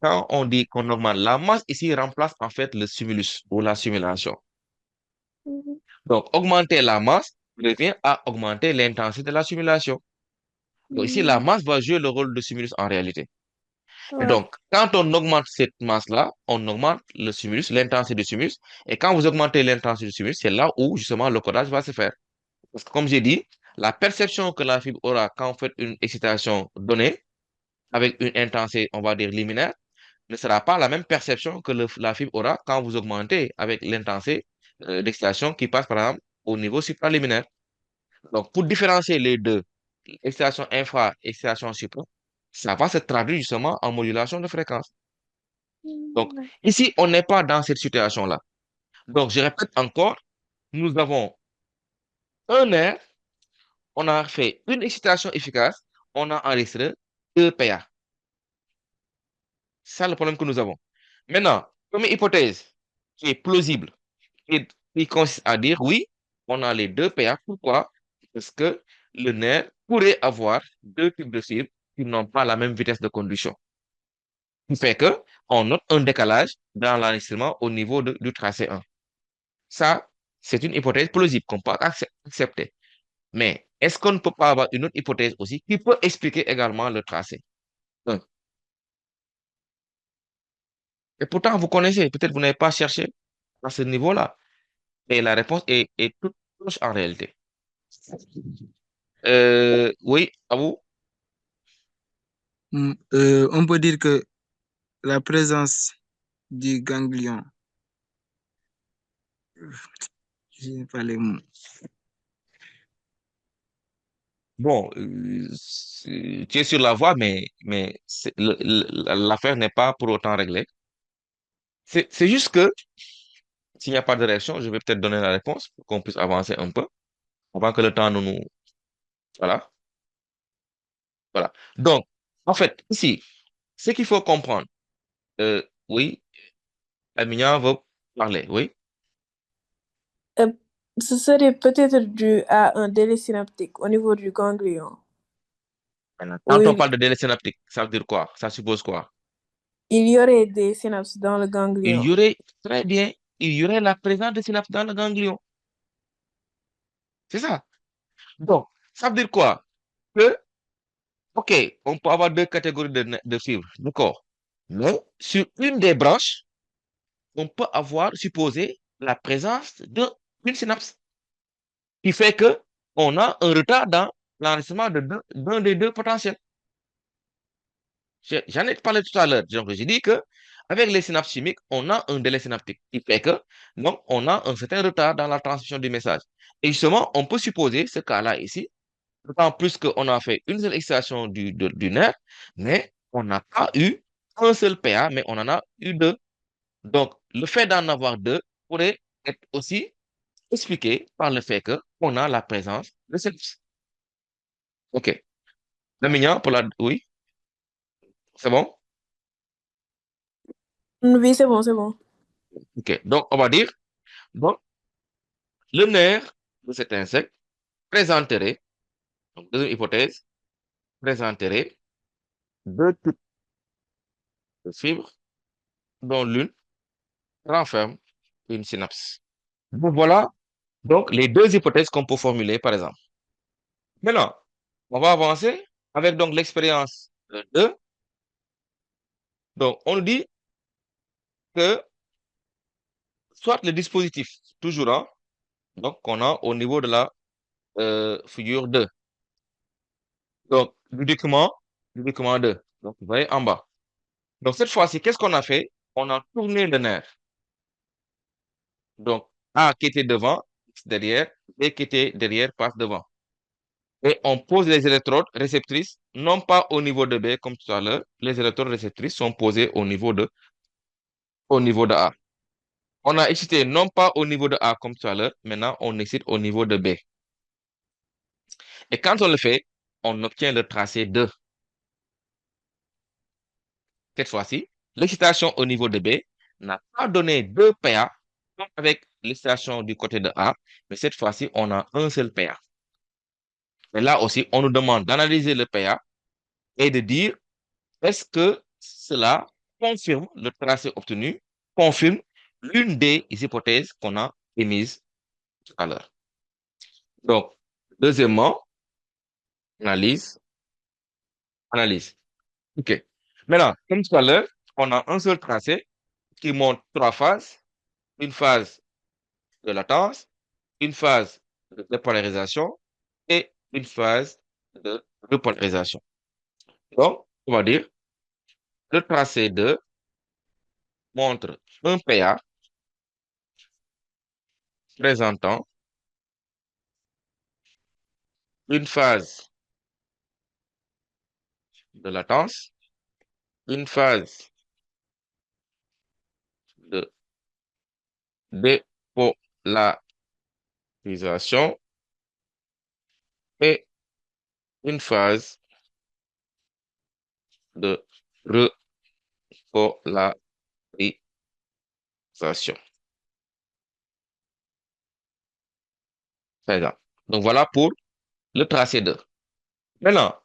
Quand on dit qu'on augmente la masse, ici remplace en fait le stimulus ou la simulation. Mhm. Donc, augmenter la masse revient à augmenter l'intensité de la simulation. Donc, ici, la masse va jouer le rôle de stimulus en réalité. Et Ouais. donc, quand on augmente cette masse-là, on augmente le stimulus, l'intensité du stimulus. Et quand vous augmentez l'intensité du stimulus, c'est là où justement le codage va se faire. Parce que comme j'ai dit, la perception que la fibre aura quand vous faites une excitation donnée, avec une intensité, on va dire, liminaire, ne sera pas la même perception que la fibre aura quand vous augmentez avec l'intensité d'excitation qui passe par exemple au niveau supraliminaire. Donc, pour différencier les deux, excitation infra, excitation supra, ça va se traduire justement en modulation de fréquence. Donc, Ouais. ici, on n'est pas dans cette situation-là. Donc, je répète encore, nous avons un air, on a fait une excitation efficace, on a enregistré 2 PA. C'est ça le problème que nous avons. Maintenant, première hypothèse qui est plausible et qui consiste à dire oui, on a les 2 PA. Pourquoi? Parce que le nerf pourrait avoir deux types de fibres qui n'ont pas la même vitesse de conduction. Ce qui fait qu'on note un décalage dans l'enregistrement au niveau du tracé 1. Ça, c'est une hypothèse plausible qu'on peut accepter. Mais est-ce qu'on ne peut pas avoir une autre hypothèse aussi qui peut expliquer également le tracé? Un. Et pourtant, vous connaissez, peut-être vous n'avez pas cherché à ce niveau-là. Et la réponse est toute proche en réalité. Oui, à vous? On peut dire que la présence du ganglion. Je n'ai pas les mots. Bon, tu es sur la voie, mais l'affaire n'est pas pour autant réglée. C'est juste que s'il n'y a pas de réaction, je vais peut-être donner la réponse pour qu'on puisse avancer un peu avant que le temps ne nous... Voilà, voilà. Donc, en fait, ici, ce qu'il faut comprendre, oui, Amina veut parler, oui. Euh, Ce serait peut-être dû à un délai synaptique au niveau du ganglion. Maintenant, quand on Oui, parle de délai synaptique, ça veut dire quoi? Ça suppose quoi? il y aurait des synapses dans le Il ganglion. y aurait, très bien, il y aurait la présence de synapses dans le ganglion. C'est ça. Donc, ça veut dire quoi? Que, OK, on peut avoir deux catégories de fibres, d'accord. Mais sur une des branches, on peut avoir supposé la présence d'une synapse qui fait que on a un retard dans l'enregistrement d'un des deux potentiels. J'en ai parlé tout à l'heure. Donc, j'ai dit que avec les synapses chimiques, on a un délai synaptique qui fait que donc, on a un certain retard dans la transmission du message. Et justement, on peut supposer ce cas-là ici, d'autant plus qu'on a fait une seule extraction du nerf, mais on n'a pas eu un seul PA, mais on en a eu deux. Donc, le fait d'en avoir deux pourrait être aussi expliqué par le fait qu'on a la présence de synapses. OK. Le mignon pour la... Oui, c'est bon? Oui, c'est bon, c'est bon. OK. Donc, on va dire, bon, le nerf de cet insecte présenterait, donc deuxième hypothèse, présenterait deux types de fibres dont l'une renferme une synapse. Donc, voilà donc les deux hypothèses qu'on peut formuler, par exemple. Maintenant, on va avancer avec donc l'expérience 2. Donc, on nous dit que soit le dispositif, toujours, hein, donc qu'on a au niveau de la figure 2. Donc, du document 2. Donc, vous voyez en bas. Donc, cette fois-ci, qu'est-ce qu'on a fait? On a tourné le nerf. Donc, A qui était devant, X derrière, B qui était derrière, passe devant. Et on pose les électrodes réceptrices, non pas au niveau de B comme tout à l'heure. Les électrodes réceptrices sont posées au niveau de A. On a excité non pas au niveau de A comme tout à l'heure, maintenant on excite au niveau de B. Et quand on le fait, on obtient le tracé 2. Cette fois-ci, l'excitation au niveau de B n'a pas donné 2 PA comme avec l'excitation du côté de A, mais cette fois-ci, on a un seul PA. Et là aussi, on nous demande d'analyser le PA et de dire est-ce que cela confirme le tracé obtenu, confirme l'une des hypothèses qu'on a émises tout à l'heure. Donc, deuxièmement, analyse, analyse. OK. Maintenant, comme tout à l'heure, on a un seul tracé qui montre 3 phases. Une phase de latence, une phase de dépolarisation et une phase de repolarisation. Donc, on va dire, le tracé 2 montre un PA présentant une phase de latence, une phase de dépolarisation et une phase de repolarisation. Par exemple. Donc voilà pour le tracé 2. Maintenant,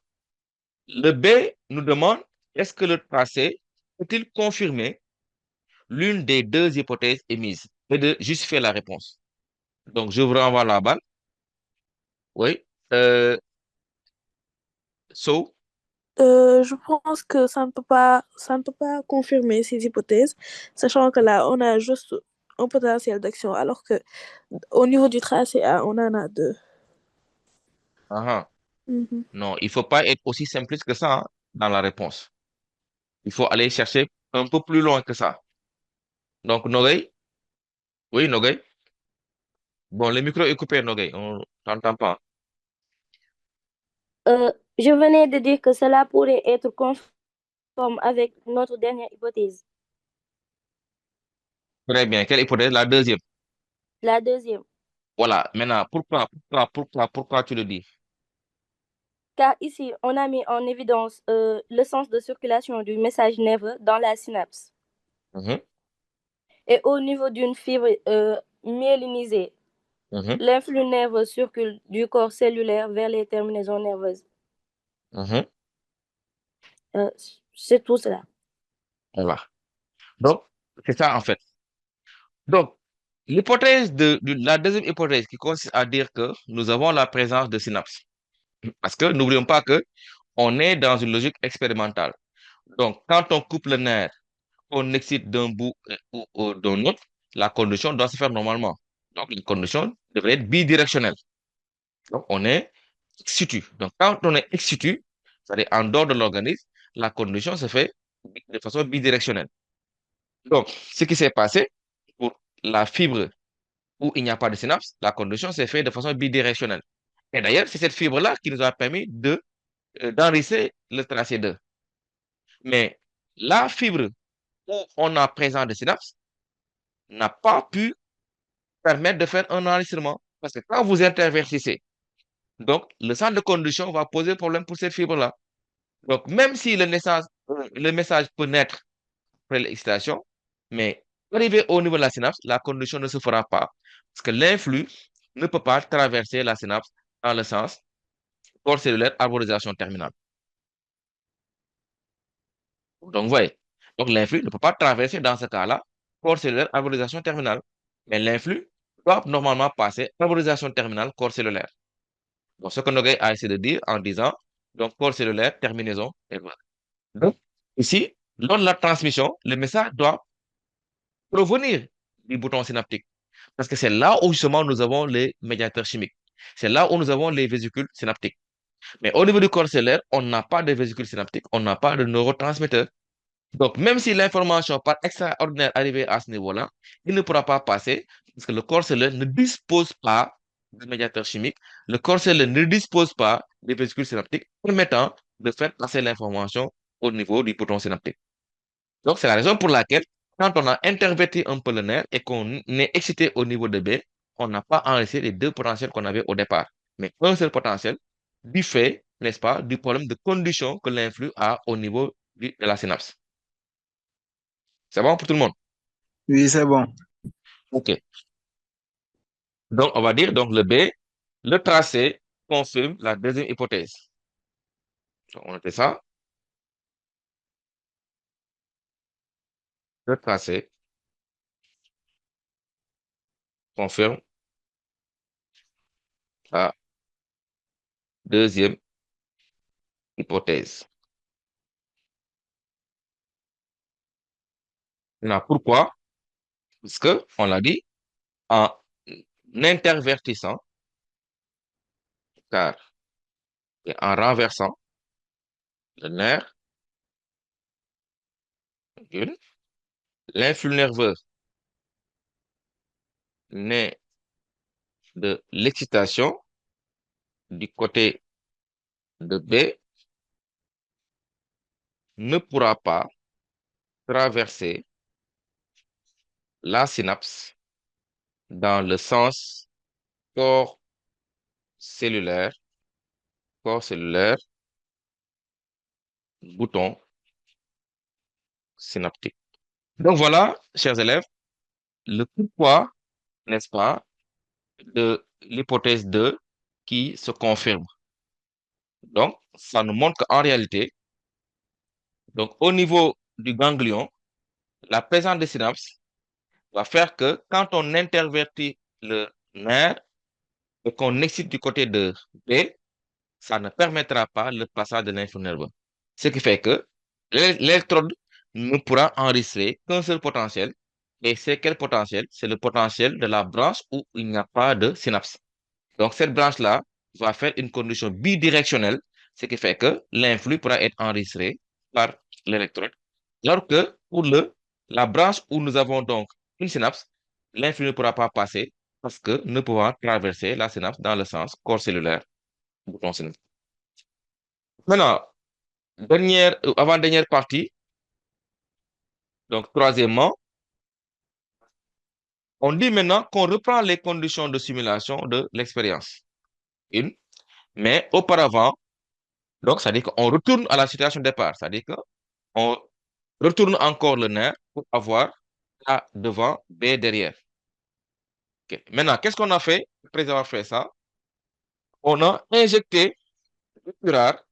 le B nous demande est-ce que le tracé peut-il confirmer l'une des deux hypothèses émises et de justifier la réponse. Donc, je vous renvoie la balle. Oui. So, Je pense que ça ne peut pas confirmer ces hypothèses, sachant que là, on a juste un potentiel d'action, alors que au niveau du tracé A, on en a deux. aha. Mhm. Non, il ne faut pas être aussi simpliste que ça hein, dans la réponse. Il faut aller chercher un peu plus loin que ça. Donc, Nogay, oui, Nogay. Bon, le micro est coupé, Nogay, on t'entend pas. Je venais de dire que cela pourrait être conforme avec notre dernière hypothèse. Très bien. Quelle hypothèse? La deuxième. La deuxième, Voilà. Maintenant, pourquoi tu le dis? car ici, on a mis en évidence le sens de circulation du message nerveux dans la synapse. Mhm, Et au niveau d'une fibre myélinisée, mhm, l'influx nerveux circule du corps cellulaire vers les terminaisons nerveuses. mhm. Euh, c'est tout cela. Voilà. Donc, c'est ça en fait. Donc, la deuxième hypothèse qui consiste à dire que nous avons la présence de synapses. Parce que n'oublions pas que on est dans une logique expérimentale. Donc, quand on coupe le nerf, on excite d'un bout ou d'un autre, la conduction doit se faire normalement. Donc, la conduction devrait être bidirectionnelle. Donc, on est ex situ. Donc, quand on est ex situ, c'est-à-dire en dehors de l'organisme, la conduction se fait de façon bidirectionnelle. Donc, ce qui s'est passé pour la fibre où il n'y a pas de synapse, la conduction s'est faite de façon bidirectionnelle. Et d'ailleurs, c'est cette fibre-là qui nous a permis d'enregistrer le tracé 2. Mais la fibre où on a présent de synapse n'a pas pu permettre de faire un enregistrement. Parce que quand vous intervertissez, donc le centre de conduction va poser problème pour cette fibre-là. Donc, même si le message peut naître après l'excitation, mais arrivé au niveau de la synapse, la conduction ne se fera pas. Parce que l'influx ne peut pas traverser la synapse dans le sens corps cellulaire, arborisation terminale. Donc, vous voyez, donc l'influx ne peut pas traverser dans ce cas-là corps cellulaire, arborisation terminale. Mais l'influx doit normalement passer arborisation terminale, corps cellulaire. Donc, ce que Noguet a essayé de dire en disant, donc corps cellulaire, terminaison, et voilà. Donc, ici, lors de la transmission, le message doit provenir du bouton synaptique. Parce que c'est là où justement nous avons les médiateurs chimiques. C'est là où nous avons les vésicules synaptiques. Mais au niveau du corps cellulaire, on n'a pas de vésicules synaptiques, on n'a pas de neurotransmetteurs. Donc, même si l'information par extraordinaire arrivée à ce niveau-là, il ne pourra pas passer parce que le corps cellulaire ne dispose pas de médiateurs chimiques. Le corps cellulaire ne dispose pas des vésicules synaptiques permettant de faire passer l'information au niveau du bouton synaptique. Donc, c'est la raison pour laquelle, quand on a interverti un peu le nerf et qu'on est excité au niveau de B, on n'a pas enregistré les deux potentiels qu'on avait au départ, mais un seul potentiel du fait, n'est-ce pas, du problème de conduction que l'influx a au niveau de la synapse. C'est bon pour tout le monde? Oui, c'est bon. OK. Donc, on va dire, donc, le B, le tracé confirme la deuxième hypothèse. Donc, on était ça. Le tracé confirme la deuxième hypothèse. Maintenant, pourquoi? Parce que, on l'a dit, en intervertissant, car et en renversant le nerf, l'influx nerveux naît de l'excitation du côté de B ne pourra pas traverser la synapse dans le sens corps cellulaire, bouton synaptique. Donc voilà, chers élèves, le pourquoi, n'est-ce pas, de l'hypothèse 2 qui se confirme. Donc, ça nous montre qu'en réalité, donc au niveau du ganglion, la présence des synapses va faire que quand on intervertit le nerf et qu'on excite du côté de B, ça ne permettra pas le passage de l'influx nerveux. Ce qui fait que l'électrode ne pourra enregistrer qu'un seul potentiel. Et c'est quel potentiel? C'est le potentiel de la branche où il n'y a pas de synapse. Donc, cette branche-là va faire une conduction bidirectionnelle, ce qui fait que l'influx pourra être enregistré par l'électrode Alors que pour la branche où nous avons donc une synapse, l'influx ne pourra pas passer parce que ne pouvant traverser la synapse dans le sens corps cellulaire, bouton synapse. Maintenant, avant-dernière partie, donc troisièmement, on dit maintenant qu'on reprend les conditions de simulation de l'expérience. Mais auparavant, donc, ça veut dire qu'on retourne à la situation de départ. C'est-à-dire qu'on retourne encore le nerf pour avoir A devant, B derrière. Ok. Maintenant, qu'est-ce qu'on a fait après avoir fait ça? On a injecté le curare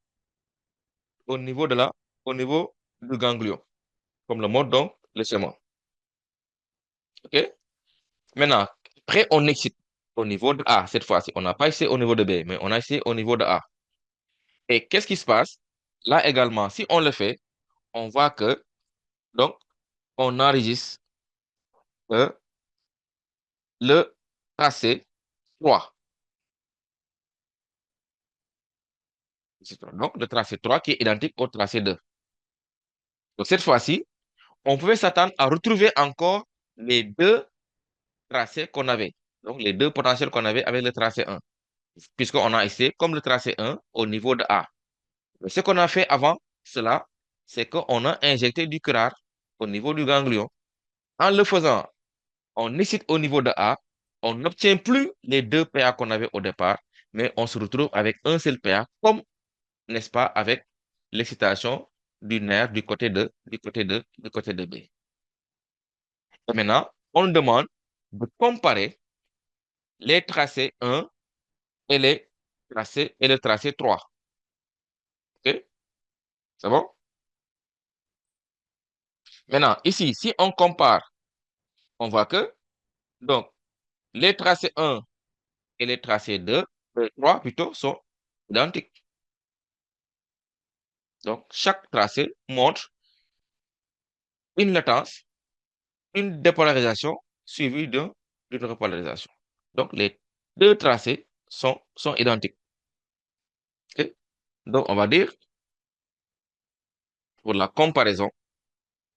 au niveau au niveau du ganglion, comme le montre donc le schéma. Ok? Maintenant, après, on excite au niveau de A cette fois-ci. On n'a pas essayé au niveau de B, mais on a essayé au niveau de A. Et qu'est-ce qui se passe? Là également, si on le fait, on voit que, donc, on enregistre le tracé 3. Donc, le tracé 3 qui est identique au tracé 2. Donc, cette fois-ci, on pouvait s'attendre à retrouver encore les deux tracés qu'on avait. Donc, les deux potentiels qu'on avait avec le tracé 1. Puisqu'on a essayé comme le tracé 1 au niveau de A. Mais ce qu'on a fait avant cela, c'est qu'on a injecté du curare au niveau du ganglion. En le faisant, on excite au niveau de A, on n'obtient plus les deux PA qu'on avait au départ, mais on se retrouve avec un seul PA, comme, n'est-ce pas, avec l'excitation du nerf du côté de B. Et maintenant, on demande de comparer les tracés 1 et le tracé 3. OK? C'est bon? Maintenant, ici, si on compare, on voit que donc les tracés 1 et les tracés 2, 3 plutôt, sont identiques. Donc, chaque tracé montre une latence, une dépolarisation suivie d'une repolarisation. Donc, les deux tracés sont identiques. OK? Donc, on va dire, pour la comparaison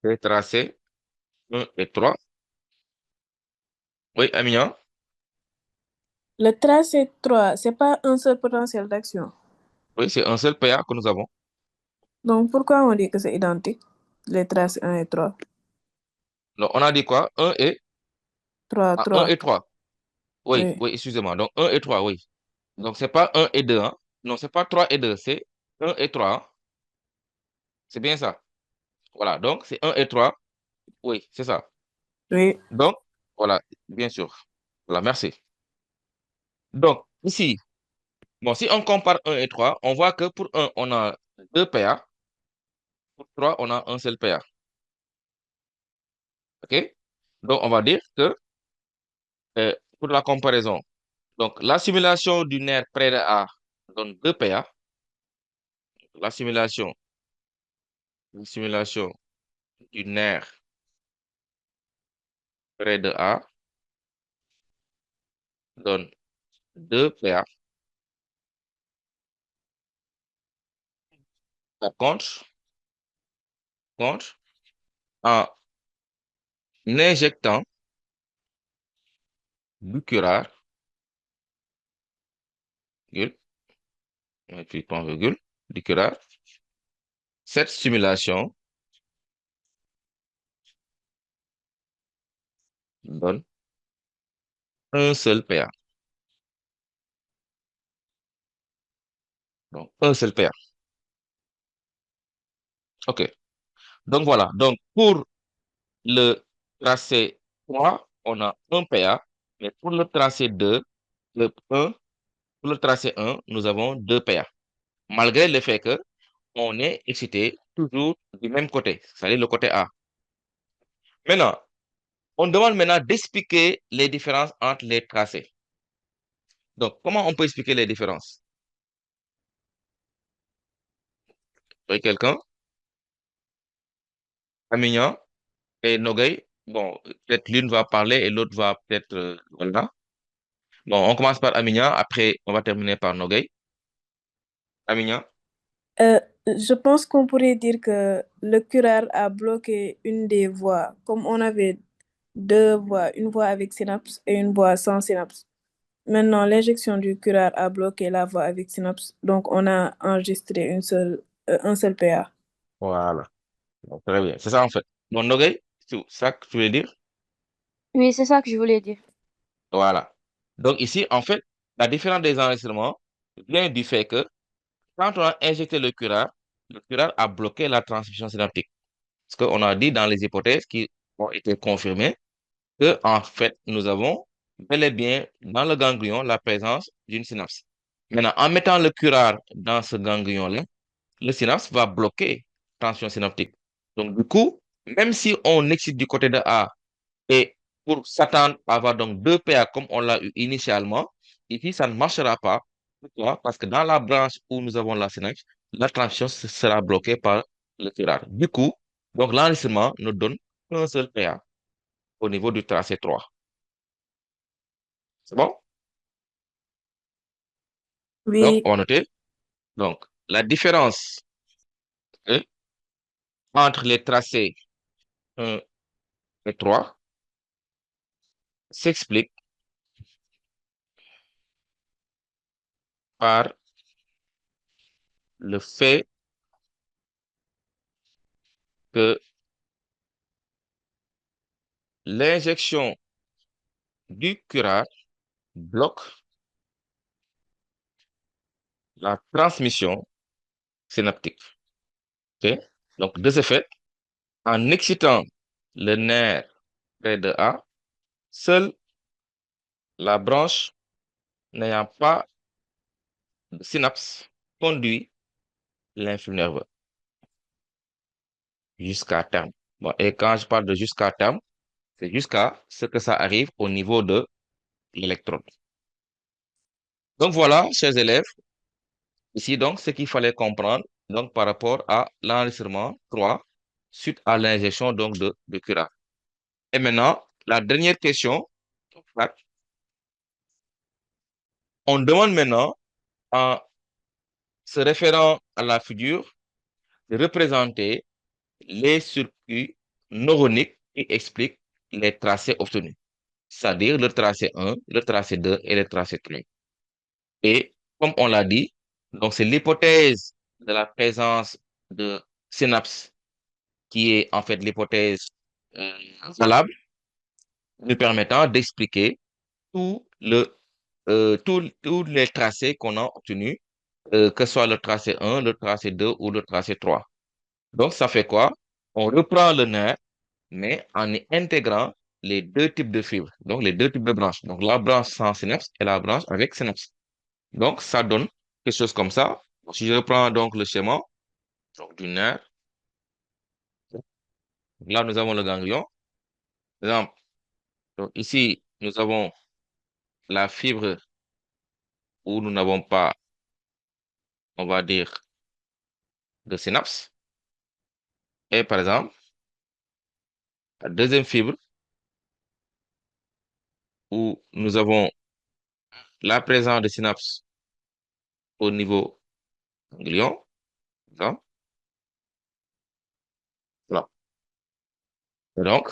des tracés 1 et 3. Oui, Amina? Le tracé 3, c'est pas un seul potentiel d'action. Oui, c'est un seul PA que nous avons. Donc, pourquoi on dit que c'est identique, les tracés 1 et 3? Donc, on a dit quoi? 1 et, 3, 1 3. et 3. Oui, Oui. oui, excusez-moi. Donc, 1 et 3, oui. Donc, c'est pas 1 et 2. Hein? Non, c'est pas 3 et 2, c'est 1 et 3. Hein? C'est bien ça. Voilà, donc c'est 1 et 3. Oui, c'est ça. Oui. Donc, voilà, bien sûr. Voilà, merci. Donc, ici, bon, si on compare 1 et 3, on voit que pour 1, on a 2 PA. Pour 3, on a un seul PA. OK? Donc, on va dire que pour la comparaison, donc la simulation du nerf près de A donne 2 PA. La simulation du nerf près de A donne 2 PA. Par contre, en injectant du curare, virgule, et puis point virgule, du curare, cette simulation donne un seul PA. Donc, un seul PA. OK. Donc, voilà. Donc, pour le tracé 3, on a un PA, mais pour le tracé 2, le 1, pour le tracé 1, nous avons 2 PA. Malgré le fait que on est excité toujours du même côté, c'est-à-dire le côté A. Maintenant, on demande maintenant d'expliquer les différences entre les tracés. Donc, comment on peut expliquer les différences? Oui, quelqu'un? Amignan et Nogay? Bon, peut-être l'une va parler et l'autre va peut-être... voilà. Bon, on commence par Amignan, après on va terminer par Nogay. Amignan? Je pense qu'on pourrait dire que le curare a bloqué une des voies, comme on avait deux voies, une voie avec synapse et une voie sans synapse. Maintenant, l'injection du curare a bloqué la voie avec synapse, donc on a enregistré un seul PA. Voilà. Donc, très bien. C'est ça en fait. Bon, Nogay, c'est ça que tu veux dire? Oui, c'est ça que je voulais dire. Voilà. Donc ici, en fait, la différence des enregistrements vient du fait que quand on a injecté le curare a bloqué la transmission synaptique. Parce qu'on a dit dans les hypothèses qui ont été confirmées que, en fait, nous avons bel et bien dans le ganglion la présence d'une synapse. Maintenant, en mettant le curare dans ce ganglion-là, le synapse va bloquer la transmission synaptique. Donc, du coup, même si on excite du côté de A et pour s'attendre à avoir donc deux PA comme on l'a eu initialement, ici, ça ne marchera pas. Pourquoi? Parce que dans la branche où nous avons la synapse, la transmission sera bloquée par le curare. Du coup, donc l'enregistrement nous donne un seul PA au niveau du tracé 3. C'est bon? Donc, Oui, on va noter. Donc, la différence hein, entre les tracés 1 et 3 s'explique par le fait que l'injection du curare bloque la transmission synaptique. Ok. Donc, de ce fait, en excitant le nerf près de A, seule la branche n'ayant pas de synapse conduit l'influx nerveux jusqu'à terme. Bon, et quand je parle de jusqu'à terme, c'est jusqu'à ce que ça arrive au niveau de l'électrode. Donc voilà, chers élèves, ici donc ce qu'il fallait comprendre donc par rapport à l'enregistrement 3 suite à l'injection donc de curare. Et maintenant, la dernière question, on demande maintenant en se référant à la figure de représenter les circuits neuroniques qui expliquent les tracés obtenus, c'est-à-dire le tracé 1, le tracé 2 et le tracé 3. Et comme on l'a dit, donc c'est l'hypothèse de la présence de synapses qui est en fait l'hypothèse euh, valable, nous permettant d'expliquer tous les tracés qu'on a obtenus, que ce soit le tracé 1, le tracé 2 ou le tracé 3. Donc, ça fait quoi? On reprend le nerf, mais en y intégrant les deux types de fibres, donc les deux types de branches. Donc, la branche sans synapse et la branche avec synapse. Donc, ça donne quelque chose comme ça. Donc, si je reprends donc le schéma donc, du nerf, là, nous avons le ganglion. Par exemple, donc, ici, nous avons la fibre où nous n'avons pas, on va dire, de synapse. Et par exemple, la deuxième fibre où nous avons la présence de synapse au niveau ganglion. Par exemple. Voilà. Et donc,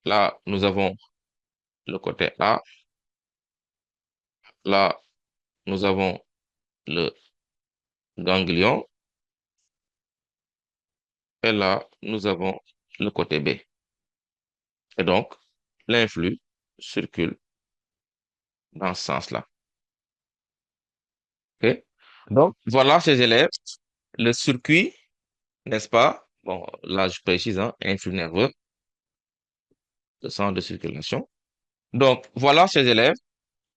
là, nous avons le côté A. Là, nous avons le ganglion. Et là, nous avons le côté B. Et donc, l'influx circule dans ce sens-là. OK? Donc, voilà, ces élèves, le circuit, n'est-ce pas? Bon, là, je précise, hein, influx nerveux, le centre de circulation. Donc, voilà, ces élèves.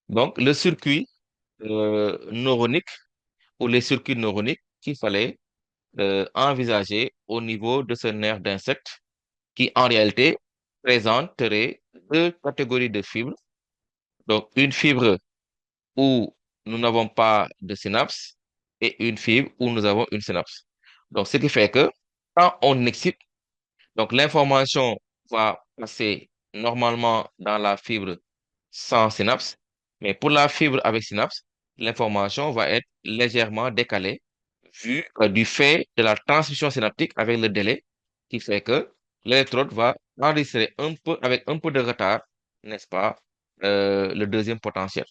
Donc, le circuit neuronique ou les circuits neuroniques qu'il fallait envisager au niveau de ce nerf d'insecte qui, en réalité, présenterait deux catégories de fibres. Donc, une fibre où nous n'avons pas de synapse et une fibre où nous avons une synapse. Donc, ce qui fait que quand on excite, donc l'information va passer normalement dans la fibre sans synapse, mais pour la fibre avec synapse, l'information va être légèrement décalée du fait de la transmission synaptique avec le délai qui fait que l'électrode va enregistrer avec un peu de retard, n'est-ce pas, le deuxième potentiel.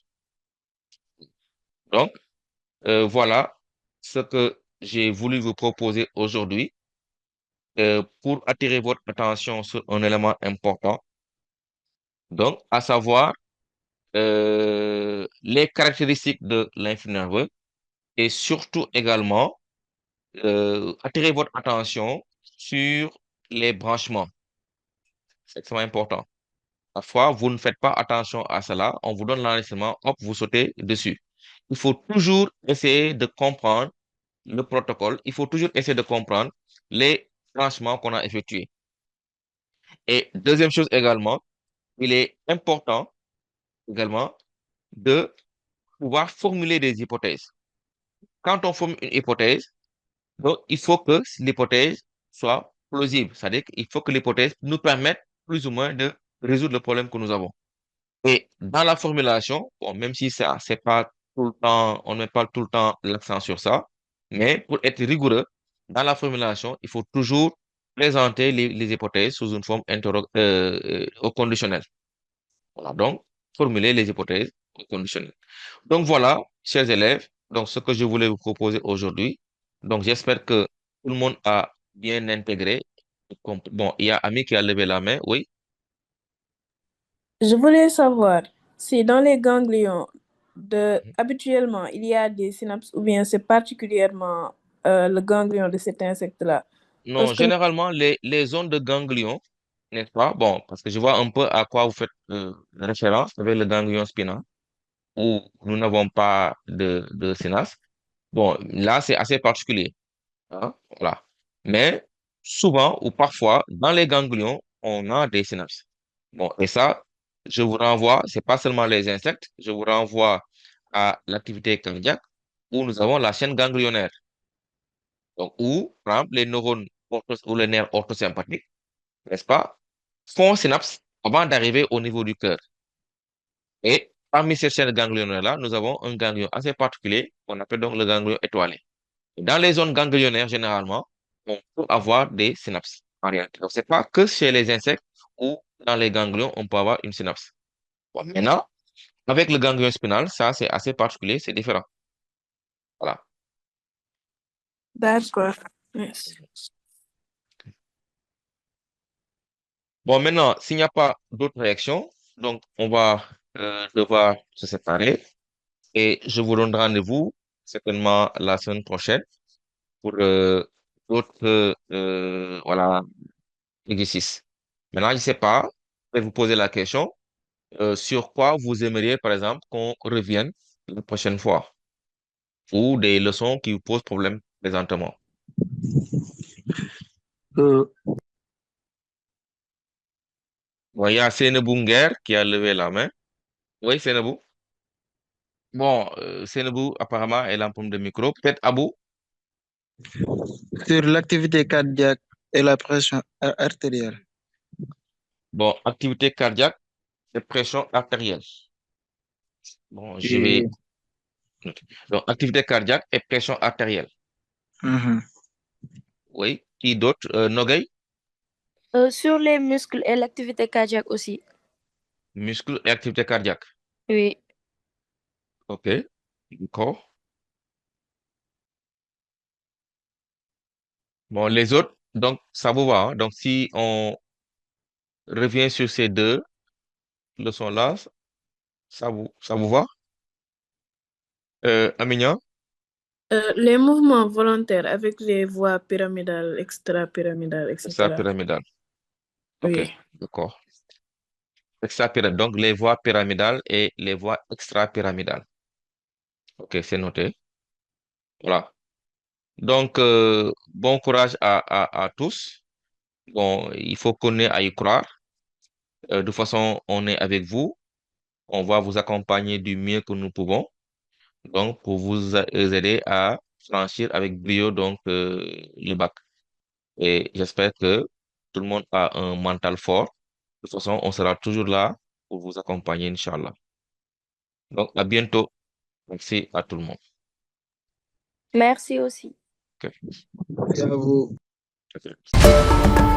Donc, voilà ce que j'ai voulu vous proposer aujourd'hui pour attirer votre attention sur un élément important. Donc, à savoir les caractéristiques de l'influx nerveux et surtout également attirer votre attention sur les branchements. C'est extrêmement important. Parfois, vous ne faites pas attention à cela, on vous donne l'enregistrement, hop, vous sautez dessus. Il faut toujours essayer de comprendre le protocole, il faut toujours essayer de comprendre les branchements qu'on a effectués. Et deuxième chose également, il est important également de pouvoir formuler des hypothèses. Quand on forme une hypothèse, donc il faut que l'hypothèse soit plausible, c'est-à-dire qu'il faut que l'hypothèse nous permette plus ou moins de résoudre le problème que nous avons. Et dans la formulation, bon, même si ça, c'est pas tout le temps, on ne met pas tout le temps l'accent sur ça, mais pour être rigoureux, dans la formulation, il faut toujours présenter les hypothèses sous une forme au conditionnel. Voilà, donc, formuler les hypothèses au conditionnel. Donc voilà, chers élèves, donc ce que je voulais vous proposer aujourd'hui. Donc j'espère que tout le monde a bien intégré. Bon, il y a Ami qui a levé la main, oui. Je voulais savoir si dans les ganglions, habituellement, il y a des synapses ou bien c'est particulièrement le ganglion de cet insecte-là. Non, Parce que généralement, les zones de ganglion, n'est-ce pas? Bon, parce que je vois un peu à quoi vous faites référence avec le ganglion spinal, où nous n'avons pas de synapse. Bon, là, c'est assez particulier. Hein, voilà. Mais souvent ou parfois, dans les ganglions, on a des synapses. Bon, et ça, je vous renvoie, c'est pas seulement les insectes, je vous renvoie à l'activité cardiaque où nous avons la chaîne ganglionnaire. Donc, où, par exemple, les neurones ou les nerfs orthosympathiques, n'est-ce pas, font synapse avant d'arriver au niveau du cœur. Et parmi ces chaînes ganglionnaires-là, nous avons un ganglion assez particulier qu'on appelle donc le ganglion étoilé. Dans les zones ganglionnaires, généralement, on peut avoir des synapses en réalité. Donc, ce n'est pas que chez les insectes ou dans les ganglions, on peut avoir une synapse. Bon, maintenant, avec le ganglion spinal, ça, c'est assez particulier, c'est différent. Voilà. d'accord. Merci. Bon, maintenant, s'il n'y a pas d'autres réactions, donc on va devoir se séparer et je vous donne rendez-vous certainement la semaine prochaine pour d'autres voilà, exercices. Maintenant, je ne sais pas, je vais vous poser la question. Sur quoi vous aimeriez, par exemple, qu'on revienne la prochaine fois ou des leçons qui vous posent problème présentement. Euh, Bon, il y a Sénébou Nguer qui a levé la main. Oui, Sénébou. Bon, Sénébou, apparemment, elle a un problème de micro. Peut-être Abou. sur l'activité cardiaque et la pression artérielle. Bon, activité cardiaque et pression artérielle. Bon, je Et, vais noter. Donc, activité cardiaque et pression artérielle. mhm. Oui. Qui d'autre? Nogay, Sur les muscles et l'activité cardiaque aussi. muscle et activité cardiaque. Oui. OK. D'accord. Bon, les autres, donc, ça vous va, hein? Donc, si on revient sur ces deux leçons-là, ça vous va? Aminia, Les mouvements volontaires avec les voies pyramidales, extra-pyramidales, ça etc. pyramidal. OK, Oui. d'accord. Extra-pyramidal, donc les voies pyramidales et les voies extra-pyramidales. OK, c'est noté. Voilà. Donc, bon courage à tous. Bon, il faut qu'on ait à y croire. De toute façon, on est avec vous. On va vous accompagner du mieux que nous pouvons. Donc, pour vous aider à franchir avec brio donc, le bac. Et j'espère que tout le monde a un mental fort. De toute façon, on sera toujours là pour vous accompagner, Inch'Allah. Donc, à bientôt. Merci à tout le monde. Merci aussi. Et à vous. Ok.